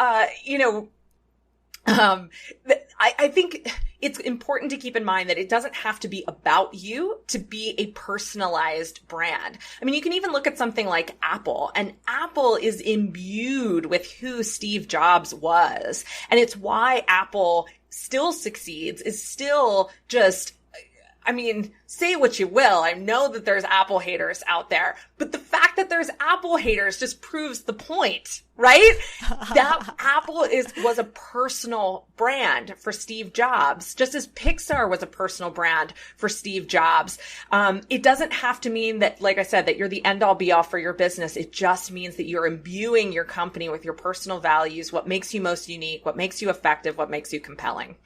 I think it's important to keep in mind that it doesn't have to be about you to be a personalized brand. I mean, you can even look at something like Apple, and Apple is imbued with who Steve Jobs was. And it's why Apple still succeeds, is still just, I mean, say what you will. I know that there's Apple haters out there, but the fact that there's Apple haters just proves the point, right? That Apple was a personal brand for Steve Jobs, just as Pixar was a personal brand for Steve Jobs. It doesn't have to mean that, like I said, that you're the end all be all for your business. It just means that you're imbuing your company with your personal values, what makes you most unique, what makes you effective, what makes you compelling.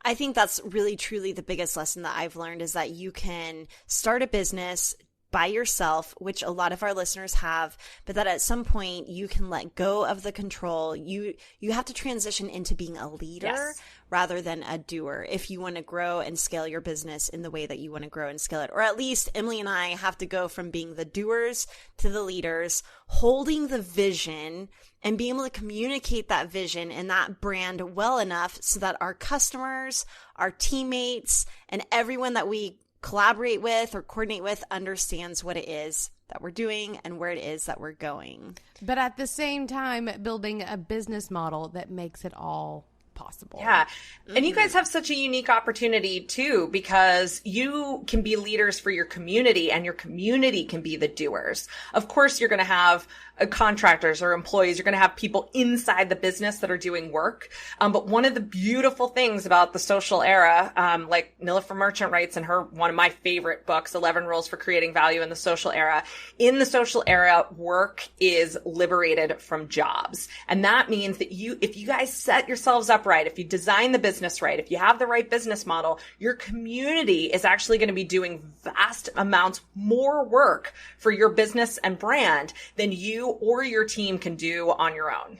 I think that's really, truly the biggest lesson that I've learned is that you can start a business by yourself, which a lot of our listeners have, but that at some point you can let go of the control. You have to transition into being a leader rather than a doer if you want to grow and scale your business in the way that you want to grow and scale it. Or at least Emily and I have to go from being the doers to the leaders, holding the vision and being able to communicate that vision and that brand well enough so that our customers, our teammates, and everyone that we collaborate with or coordinate with understands what it is that we're doing and where it is that we're going. But at the same time, building a business model that makes it all possible. Yeah. And you guys have such a unique opportunity too, because you can be leaders for your community and your community can be the doers. Of course, you're going to have contractors or employees. You're going to have people inside the business that are doing work. But one of the beautiful things about the social era, like Nilofer Merchant writes in one of my favorite books, 11 Rules for Creating Value in the Social Era. In the social era, work is liberated from jobs. And that means that if you guys set yourselves up right, if you design the business right, if you have the right business model, your community is actually going to be doing vast amounts more work for your business and brand than you or your team can do on your own.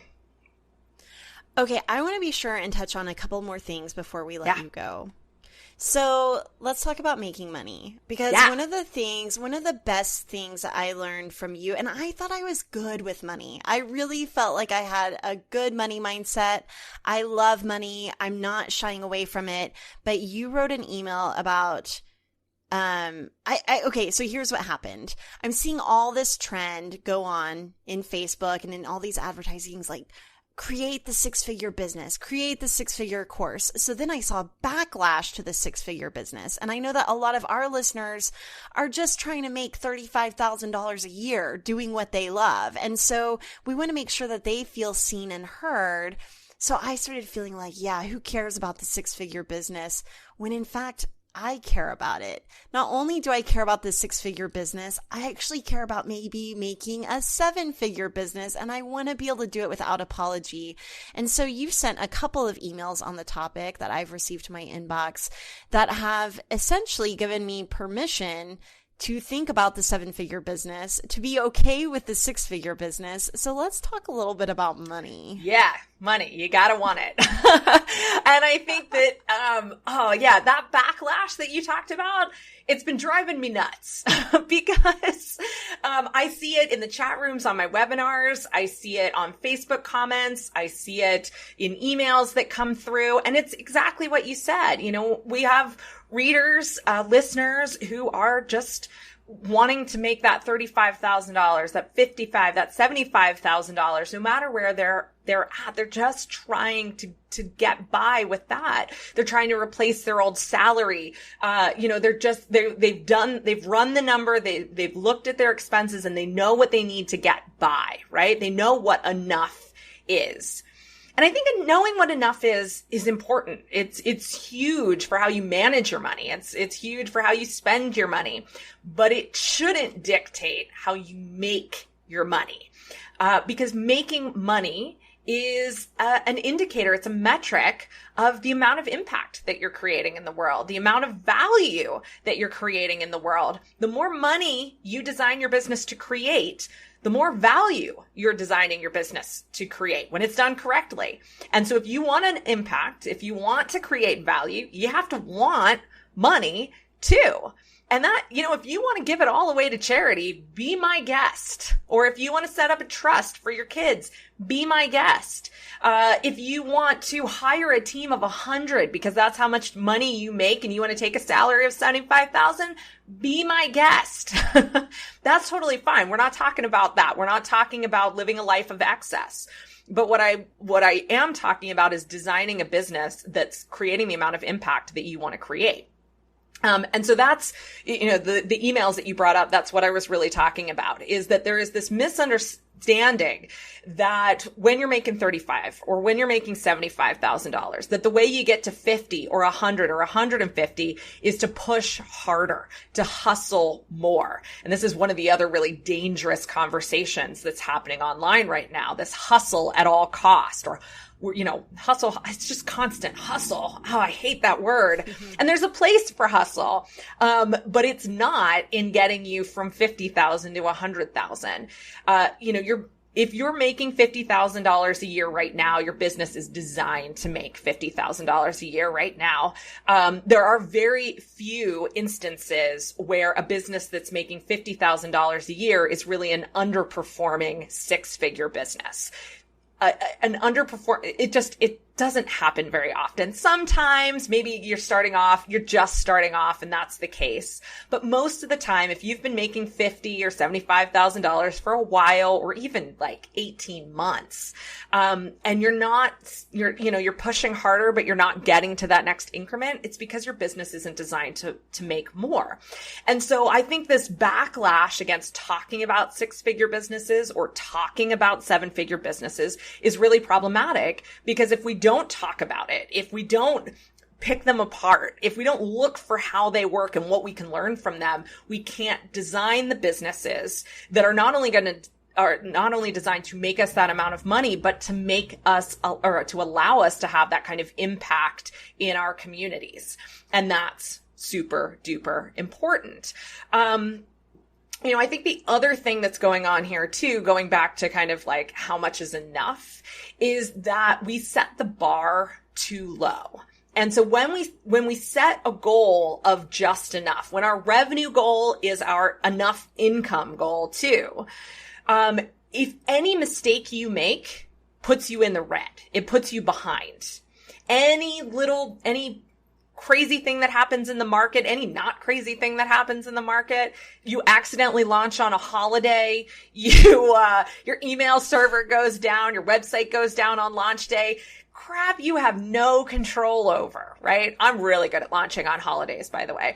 Okay, I want to be sure and touch on a couple more things before we let you go. So let's talk about making money, because one of the best things that I learned from you, and I thought I was good with money. I really felt like I had a good money mindset. I love money. I'm not shying away from it. But you wrote an email about okay, so here's what happened. I'm seeing all this trend go on in Facebook and in all these advertisings, like create the six-figure business, create the six-figure course. So then I saw backlash to the six-figure business. And I know that a lot of our listeners are just trying to make $35,000 a year doing what they love. And so we want to make sure that they feel seen and heard. So I started feeling like, who cares about the six-figure business when in fact I care about it. Not only do I care about the six-figure business, I actually care about maybe making a seven-figure business, and I want to be able to do it without apology. And so you've sent a couple of emails on the topic that I've received to my inbox that have essentially given me permission to think about the seven-figure business, to be okay with the six-figure business. So let's talk a little bit about money. Yeah, money. You gotta want it. And I think that, that backlash that you talked about, it's been driving me nuts because I see it in the chat rooms on my webinars. I see it on Facebook comments. I see it in emails that come through. And it's exactly what you said. You know, we have readers, listeners who are just wanting to make that $35,000, that $55,000, that $75,000, no matter where they're at, they're just trying to get by with that. They're trying to replace their old salary. They've run the number, they've looked at their expenses, and they know what they need to get by, right? They know what enough is. And I think knowing what enough is important. It's huge for how you manage your money. It's huge for how you spend your money, but it shouldn't dictate how you make your money. Because making money is an indicator. It's a metric of the amount of impact that you're creating in the world, the amount of value that you're creating in the world. The more money you design your business to create, the more value you're designing your business to create when it's done correctly. And so if you want an impact, if you want to create value, you have to want money too. And that, if you want to give it all away to charity, be my guest. Or if you want to set up a trust for your kids, be my guest. If you want to hire a team of 100 because that's how much money you make and you want to take a salary of $75,000, be my guest. That's totally fine. We're not talking about that. We're not talking about living a life of excess. But what I am talking about is designing a business that's creating the amount of impact that you want to create. And so that's, the emails that you brought up, that's what I was really talking about, is that there is this misunderstanding that when you're making $35 or when you're making $75,000, that the way you get to 50 or 100 or 150 is to push harder, to hustle more. And this is one of the other really dangerous conversations that's happening online right now, this hustle at all cost, or hustle. It's just constant hustle. Oh, I hate that word. Mm-hmm. And there's a place for hustle. But it's not in getting you from 50,000 to 100,000. If you're making $50,000 a year right now, your business is designed to make $50,000 a year right now. There are very few instances where a business that's making $50,000 a year is really an underperforming six-figure business. It doesn't happen very often. Sometimes maybe you're just starting off and that's the case. But most of the time, if you've been making $50,000 or $75,000 for a while, or even like 18 months, and you're pushing harder, but you're not getting to that next increment, it's because your business isn't designed to make more. And so I think this backlash against talking about six-figure businesses or talking about seven-figure businesses is really problematic, because if we don't talk about it, if we don't pick them apart, if we don't look for how they work and what we can learn from them, we can't design the businesses that are not only designed to make us that amount of money, but to make us, or to allow us to have that kind of impact in our communities. And that's super duper important. I think the other thing that's going on here too, going back to kind of like how much is enough, is that we set the bar too low. And so when we set a goal of just enough, when our revenue goal is our enough income goal too, if any mistake you make puts you in the red, it puts you behind. Any crazy thing that happens in the market, any not crazy thing that happens in the market, you accidentally launch on a holiday, your email server goes down, your website goes down on launch day, crap you have no control over, right? I'm really good at launching on holidays, by the way.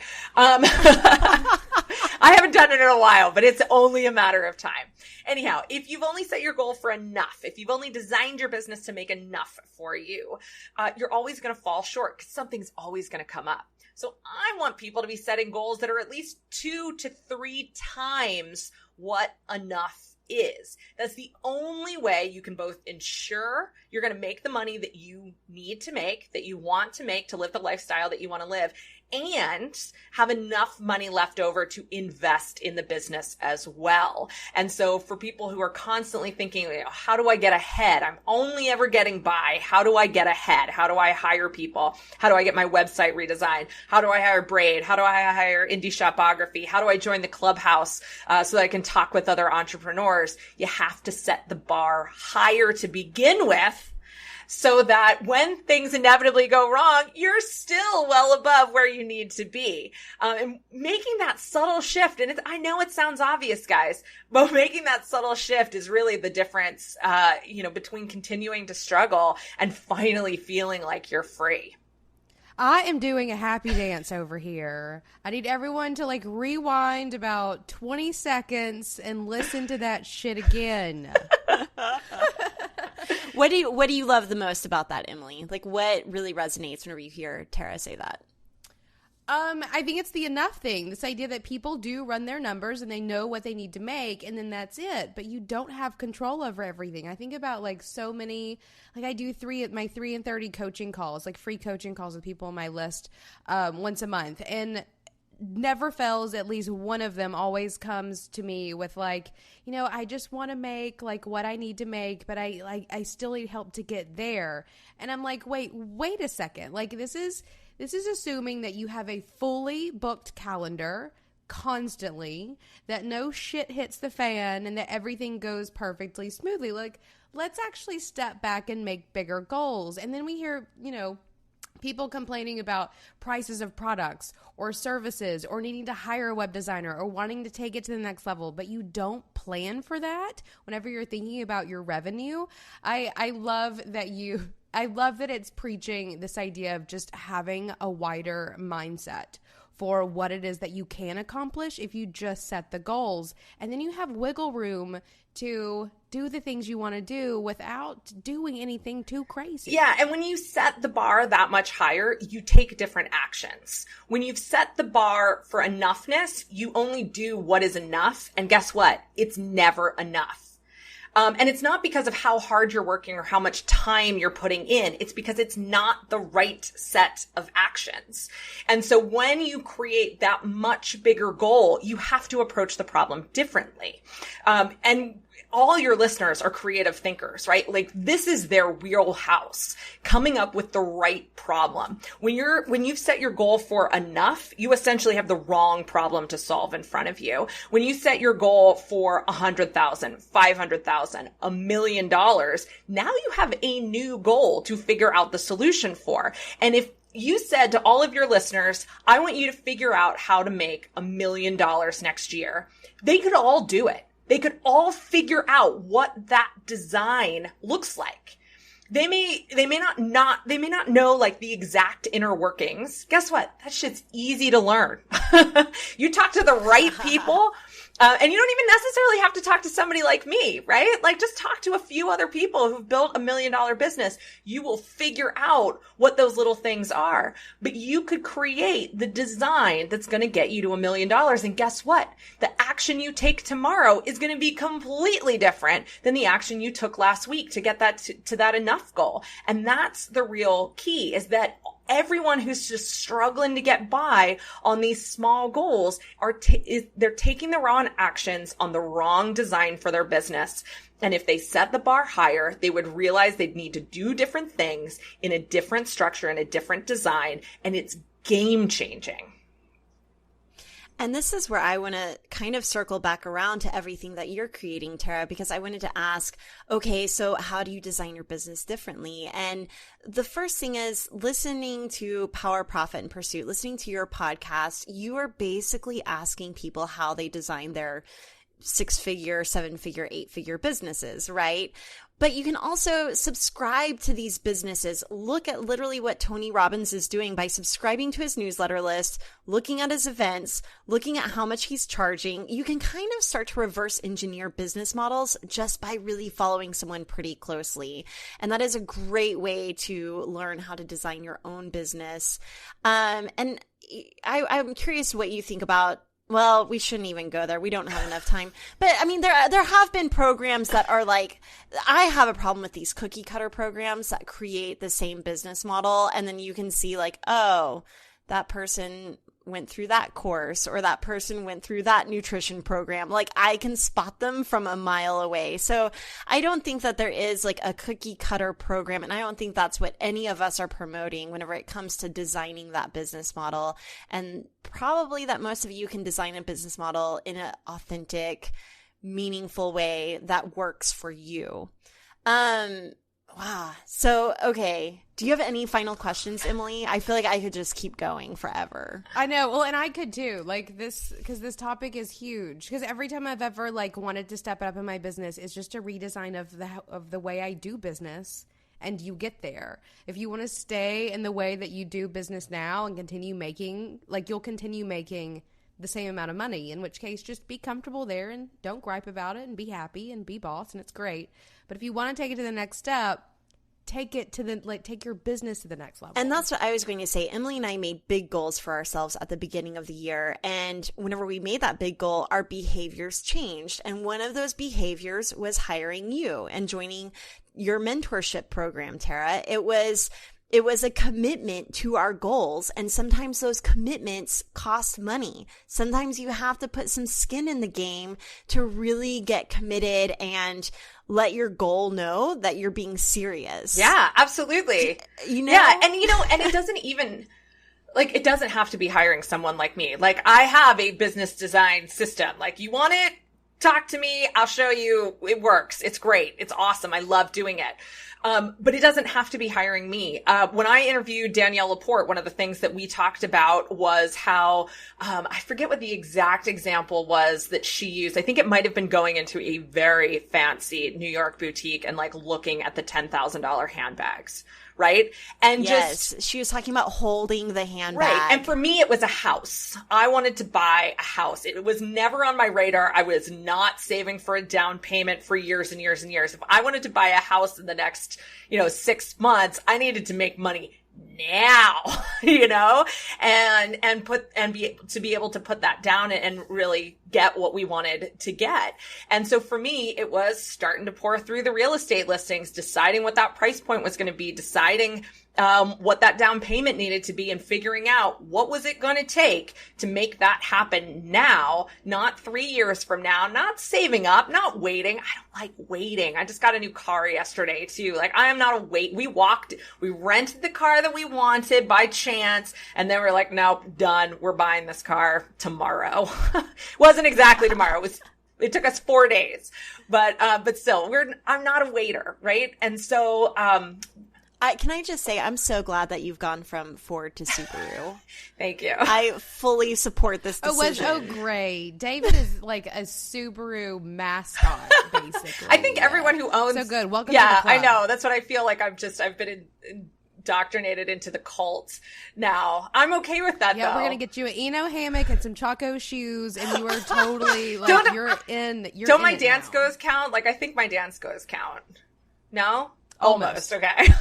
I haven't done it in a while, but it's only a matter of time. Anyhow, if you've only set your goal for enough, if you've only designed your business to make enough for you, you're always going to fall short because something's always going to come up. So I want people to be setting goals that are at least 2 to 3 times what enough is. That's the only way you can both ensure you're going to make the money that you need to make, that you want to make to live the lifestyle that you want to live, and have enough money left over to invest in the business as well. And so for people who are constantly thinking, how do I get ahead? I'm only ever getting by. How do I get ahead? How do I hire people? How do I get my website redesigned? How do I hire Braid? How do I hire Indie Shopography? How do I join the Clubhouse so that I can talk with other entrepreneurs? You have to set the bar higher to begin with, so that when things inevitably go wrong, you're still well above where you need to be. And making that subtle shift, and I know it sounds obvious, guys, but making that subtle shift is really the difference, between continuing to struggle and finally feeling like you're free. I am doing a happy dance over here. I need everyone to rewind about 20 seconds and listen to that shit again. What do you love the most about that, Emily? What really resonates whenever you hear Tara say that? I think it's the enough thing. This idea that people do run their numbers and they know what they need to make, and then that's it. But you don't have control over everything. I think about so many, I do my 3 and 30 coaching calls, free coaching calls with people on my list once a month, and never fails. At least one of them always comes to me with I just want to make what I need to make, but I still need help to get there. And I'm wait a second. This is assuming that you have a fully booked calendar constantly, that no shit hits the fan, and that everything goes perfectly smoothly. Let's actually step back and make bigger goals. And then we hear, people complaining about prices of products or services, or needing to hire a web designer, or wanting to take it to the next level, but you don't plan for that whenever you're thinking about your revenue. I love that it's preaching this idea of just having a wider mindset for what it is that you can accomplish if you just set the goals. And then you have wiggle room to do the things you want to do without doing anything too crazy. Yeah, and when you set the bar that much higher, you take different actions. When you've set the bar for enoughness, you only do what is enough. And guess what? It's never enough. And it's not because of how hard you're working or how much time you're putting in. It's because it's not the right set of actions. And so when you create that much bigger goal, you have to approach the problem differently. And all your listeners are creative thinkers, right? This is their wheelhouse, coming up with the right problem. When you've set your goal for enough, you essentially have the wrong problem to solve in front of you. When you set your goal for $100,000, $500,000, $1 million, now you have a new goal to figure out the solution for. And if you said to all of your listeners, I want you to figure out how to make $1 million next year, they could all do it. They could all figure out what that design looks like. They may not know the exact inner workings. Guess what? That shit's easy to learn. You talk to the right people, and you don't even necessarily have to talk to somebody like me, right? Just talk to a few other people who've built $1 million business. You will figure out what those little things are. But you could create the design that's going to get you to $1 million. And guess what? The action you take tomorrow is going to be completely different than the action you took last week to get that to that enough goal. And that's the real key, is that everyone who's just struggling to get by on these small goals they're taking the wrong actions on the wrong design for their business. And if they set the bar higher, they would realize they'd need to do different things in a different structure and a different design. And it's game changing. And this is where I want to kind of circle back around to everything that you're creating, Tara, because I wanted to ask, okay, so how do you design your business differently? And the first thing is listening to Power, Profit, and Pursuit, listening to your podcast, you are basically asking people how they design their 6-figure, 7-figure, 8-figure businesses, right? But you can also subscribe to these businesses. Look at literally what Tony Robbins is doing by subscribing to his newsletter list, looking at his events, looking at how much he's charging. You can kind of start to reverse engineer business models just by really following someone pretty closely. And that is a great way to learn how to design your own business. And I'm curious what you think about. Well, we shouldn't even go there. We don't have enough time. But I mean, there have been programs that are I have a problem with these cookie cutter programs that create the same business model. And then you can see oh, that person went through that course, or that person went through that nutrition program. I can spot them from a mile away. So I don't think that there is a cookie cutter program. And I don't think that's what any of us are promoting whenever it comes to designing that business model. And probably that most of you can design a business model in an authentic, meaningful way that works for you. Wow. So, okay. Do you have any final questions, Emily? I feel like I could just keep going forever. I know. Well, and I could too. Like this, because this topic is huge. Because every time I've ever like wanted to step it up in my business, it's just a redesign of the way I do business. And you get there. If you want to stay in the way that you do business now and continue making, like you'll continue making the same amount of money, in which case just be comfortable there and don't gripe about it and be happy and be boss, and it's great. But if you want to take it to the next step, take your business to the next level. And that's what I was going to say. Emily and I made big goals for ourselves at the beginning of the year. And whenever we made that big goal, our behaviors changed. And one of those behaviors was hiring you and joining your mentorship program, Tara. It was a commitment to our goals. And sometimes those commitments cost money. Sometimes you have to put some skin in the game to really get committed and let your goal know that you're being serious. Yeah, absolutely. You know? Yeah, and and it doesn't even, like, it doesn't have to be hiring someone like me. Like, I have a business design system. Like, you want it? Talk to me. I'll show you. It works. It's great. It's awesome. I love doing it. But it doesn't have to be hiring me. When I interviewed Danielle Laporte, one of the things that we talked about was how, I forget what the exact example was that she used. I think it might have been going into a very fancy New York boutique and like looking at the $10,000 handbags. Right. And yes, she was talking about holding the handbag. Right. And for me, it was a house. I wanted to buy a house. It was never on my radar. I was not saving for a down payment for years and years and years. If I wanted to buy a house in the next, 6 months, I needed to make money now, and be able to put that down and really get what we wanted to get. And so for me, it was starting to pour through the real estate listings, deciding what that price point was going to be, deciding what that down payment needed to be, and figuring out what was it going to take to make that happen now, not 3 years from now, not saving up, not waiting. I don't like waiting. I just got a new car yesterday too. Like, I am not a wait. We rented the car that we wanted by chance, and then we're like, nope, done. We're buying this car tomorrow. Wasn't exactly tomorrow. It took us 4 days, but still, I'm not a waiter, right? And so, can I just say, I'm so glad that you've gone from Ford to Subaru. Thank you. I fully support this decision. Great. David is like a Subaru mascot, basically. I think everyone who owns... So good. Welcome to the club. I know. That's what I feel like. I've been indoctrinated into the cult now. I'm okay with that, though. Yeah, we're going to get you an Eno hammock and some Chaco shoes, and you are totally, like, Don't my dance goes count? Like, I think my dance goes count. No? Almost. Okay.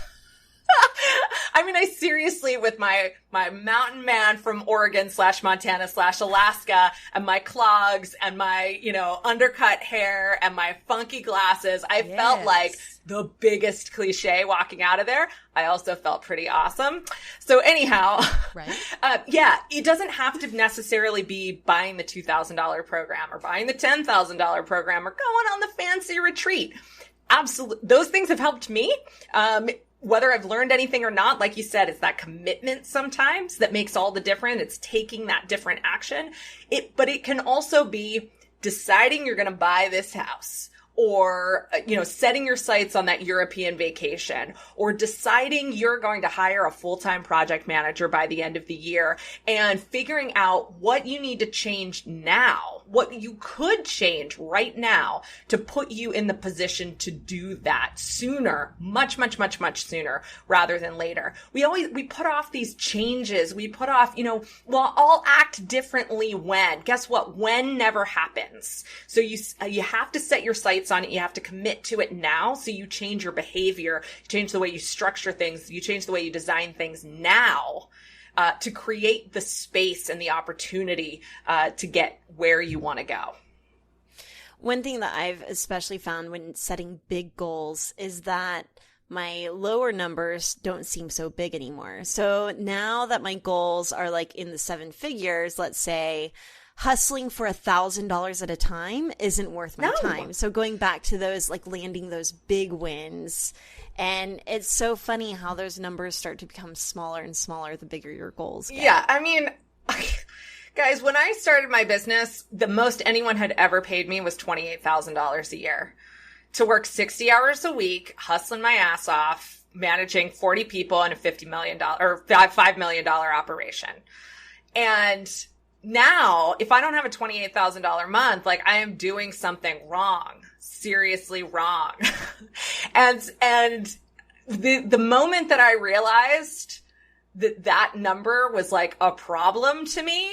I mean, I seriously, with my mountain man from Oregon / Montana / Alaska, and my clogs and my, undercut hair and my funky glasses, I felt like the biggest cliche walking out of there. I also felt pretty awesome. So anyhow, right. It doesn't have to necessarily be buying the $2,000 program or buying the $10,000 program or going on the fancy retreat. Absolutely. Those things have helped me. Whether I've learned anything or not, like you said, it's that commitment sometimes that makes all the difference. It's taking that different action. But it can also be deciding you're going to buy this house, or, setting your sights on that European vacation, or deciding you're going to hire a full-time project manager by the end of the year, and figuring out what you need to change now, what you could change right now to put you in the position to do that sooner, much, much, much, much sooner rather than later. We put off these changes. We put off, I'll act differently when. Guess what? When never happens. So you have to set your sights on it. You have to commit to it now. So you change your behavior, you change the way you structure things, you change the way you design things now, to create the space and the opportunity to get where you want to go. One thing that I've especially found when setting big goals is that my lower numbers don't seem so big anymore. So now that my goals are like in the 7 figures, let's say, hustling for $1,000 at a time isn't worth my time. So going back to those, like landing those big wins. And it's so funny how those numbers start to become smaller and smaller the bigger your goals get. Yeah, I mean, guys, when I started my business, the most anyone had ever paid me was $28,000 a year. to work 60 hours a week, hustling my ass off, managing 40 people in a $50 million or $5 million operation. And now, if I don't have a $28,000 month, like, I am doing something wrong, seriously wrong. and the moment that I realized that number was like a problem to me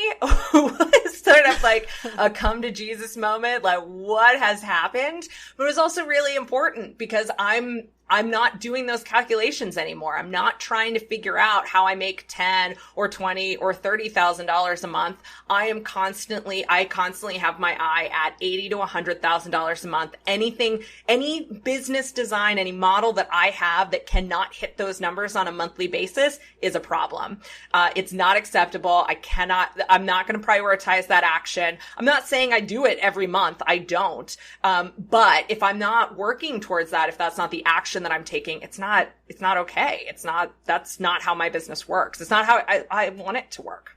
was sort of like a come to Jesus moment, like, what has happened? But it was also really important because I'm not doing those calculations anymore. I'm not trying to figure out how I make $10 or $20 or $30,000 a month. I constantly have my eye at $80,000 to $100,000 a month. Any business design, any model that I have that cannot hit those numbers on a monthly basis is a problem. It's not acceptable. I'm not going to prioritize that action. I'm not saying I do it every month. I don't. But if I'm not working towards that, if that's not the action that I'm taking, it's not okay. That's not how my business works. It's not how I want it to work.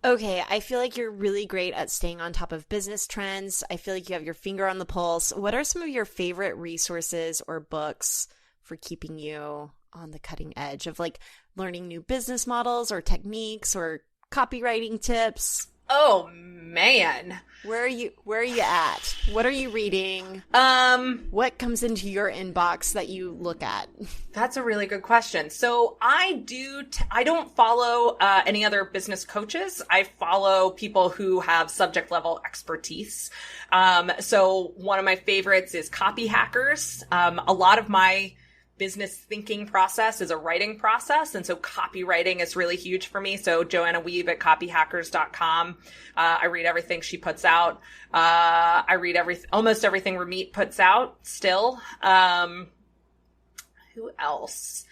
Okay, I feel like you're really great at staying on top of business trends. I feel like you have your finger on the pulse. What are some of your favorite resources or books for keeping you on the cutting edge of, like, learning new business models or techniques or copywriting tips? Oh man. Where are you at? What are you reading? What comes into your inbox that you look at? That's a really good question. So I don't follow any other business coaches. I follow people who have subject level expertise. So one of my favorites is Copy Hackers. A lot of my business thinking process is a writing process. And so copywriting is really huge for me. So Joanna Weeb at copyhackers.com. I read everything she puts out. I read almost everything Ramit puts out still. Who else?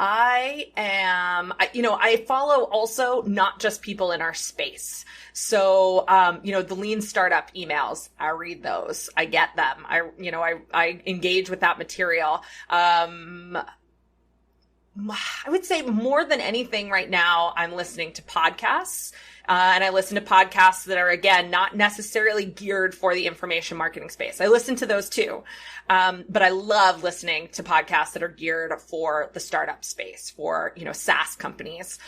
I follow also not just people in our space. So, the lean startup emails, I read those. I get them. I engage with that material. I would say more than anything right now, I'm listening to podcasts. And I listen to podcasts that are, again, not necessarily geared for the information marketing space. I listen to those too. But I love listening to podcasts that are geared for the startup space, for, SaaS companies.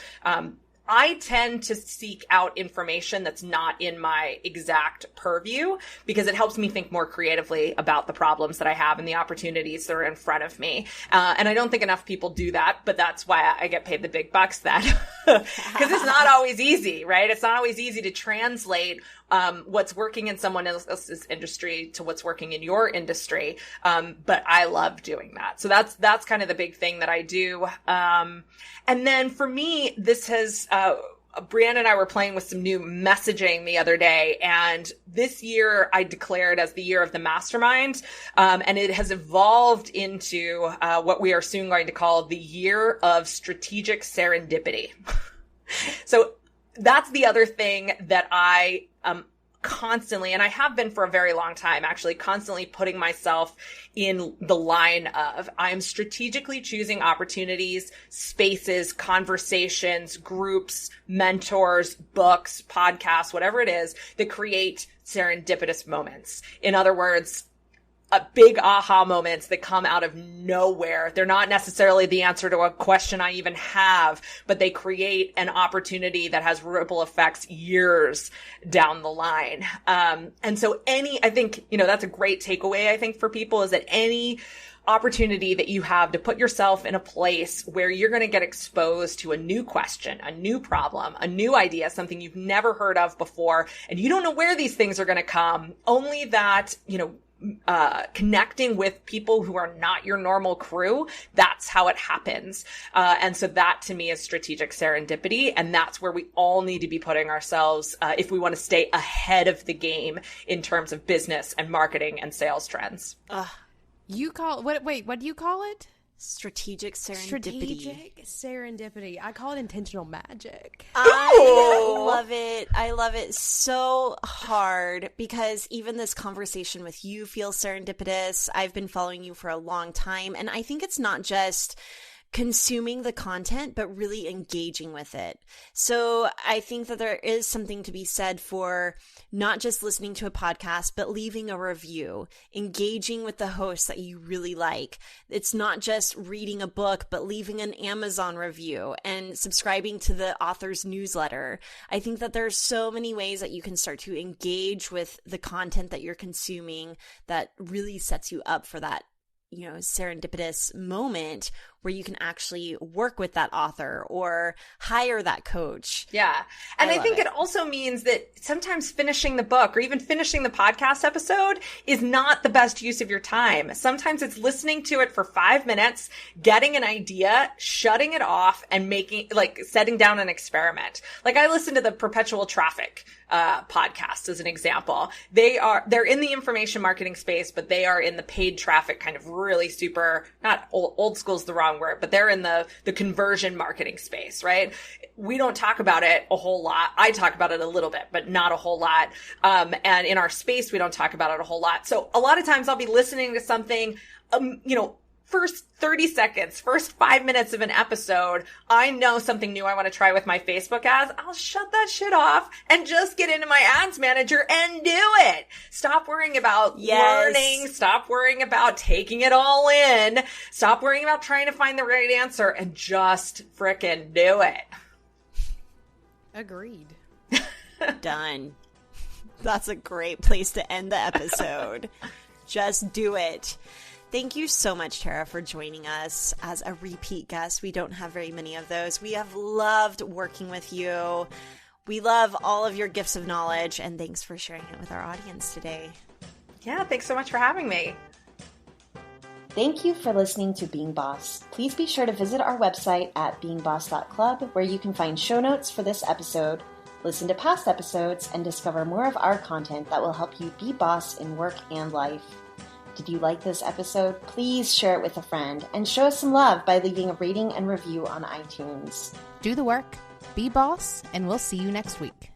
I tend to seek out information that's not in my exact purview because it helps me think more creatively about the problems that I have and the opportunities that are in front of me. And I don't think enough people do that, but that's why I get paid the big bucks then. Because it's not always easy, right? It's not always easy to translate what's working in someone else's industry to what's working in your industry. But I love doing that. So that's kind of the big thing that I do. And then for me, this has, Brianna and I were playing with some new messaging the other day, and this year I declared as the year of the mastermind. And it has evolved into, what we are soon going to call the year of strategic serendipity. So that's the other thing that I, constantly, and I have been for a very long time, actually constantly putting myself in the line of, I'm strategically choosing opportunities, spaces, conversations, groups, mentors, books, podcasts, whatever it is that create serendipitous moments. In other words, big aha moments that come out of nowhere. They're not necessarily the answer to a question I even have, but they create an opportunity that has ripple effects years down the line. And so I think, that's a great takeaway, I think, for people, is that any opportunity that you have to put yourself in a place where you're going to get exposed to a new question, a new problem, a new idea, something you've never heard of before, and you don't know where these things are going to come, only that, connecting with people who are not your normal crew, that's how it happens. And so that to me is strategic serendipity. And that's where we all need to be putting ourselves, if we want to stay ahead of the game in terms of business and marketing and sales trends. What do you call it? Strategic serendipity. Strategic serendipity. I call it intentional magic. I love it. I love it so hard because even this conversation with you feels serendipitous. I've been following you for a long time. And I think it's not just consuming the content, but really engaging with it. So I think that there is something to be said for not just listening to a podcast, but leaving a review, engaging with the host that you really like. It's not just reading a book, but leaving an Amazon review and subscribing to the author's newsletter. I think that there's so many ways that you can start to engage with the content that you're consuming that really sets you up for that, serendipitous moment where you can actually work with that author or hire that coach. Yeah. And I think it also means that sometimes finishing the book or even finishing the podcast episode is not the best use of your time. Sometimes it's listening to it for 5 minutes, getting an idea, shutting it off, and setting down an experiment. Like I listened to the Perpetual Traffic podcast as an example. They're in the information marketing space, but they are in the paid traffic kind of really super, not old school's the wrong word, but they're in the conversion marketing space, right? We don't talk about it a whole lot. I talk about it a little bit, but not a whole lot. And in our space, we don't talk about it a whole lot. So a lot of times I'll be listening to something, first 30 seconds, first 5 minutes of an episode, I know something new I want to try with my Facebook ads. I'll shut that shit off and just get into my ads manager and do it. Stop worrying about learning. Stop worrying about taking it all in. Stop worrying about trying to find the right answer and just frickin' do it. Agreed. Done. That's a great place to end the episode. Just do it. Thank you so much, Tara, for joining us as a repeat guest. We don't have very many of those. We have loved working with you. We love all of your gifts of knowledge, and thanks for sharing it with our audience today. Yeah, thanks so much for having me. Thank you for listening to Being Boss. Please be sure to visit our website at beingboss.club, where you can find show notes for this episode, listen to past episodes, and discover more of our content that will help you be boss in work and life. Did you like this episode? Please share it with a friend and show us some love by leaving a rating and review on iTunes. Do the work, be boss, and we'll see you next week.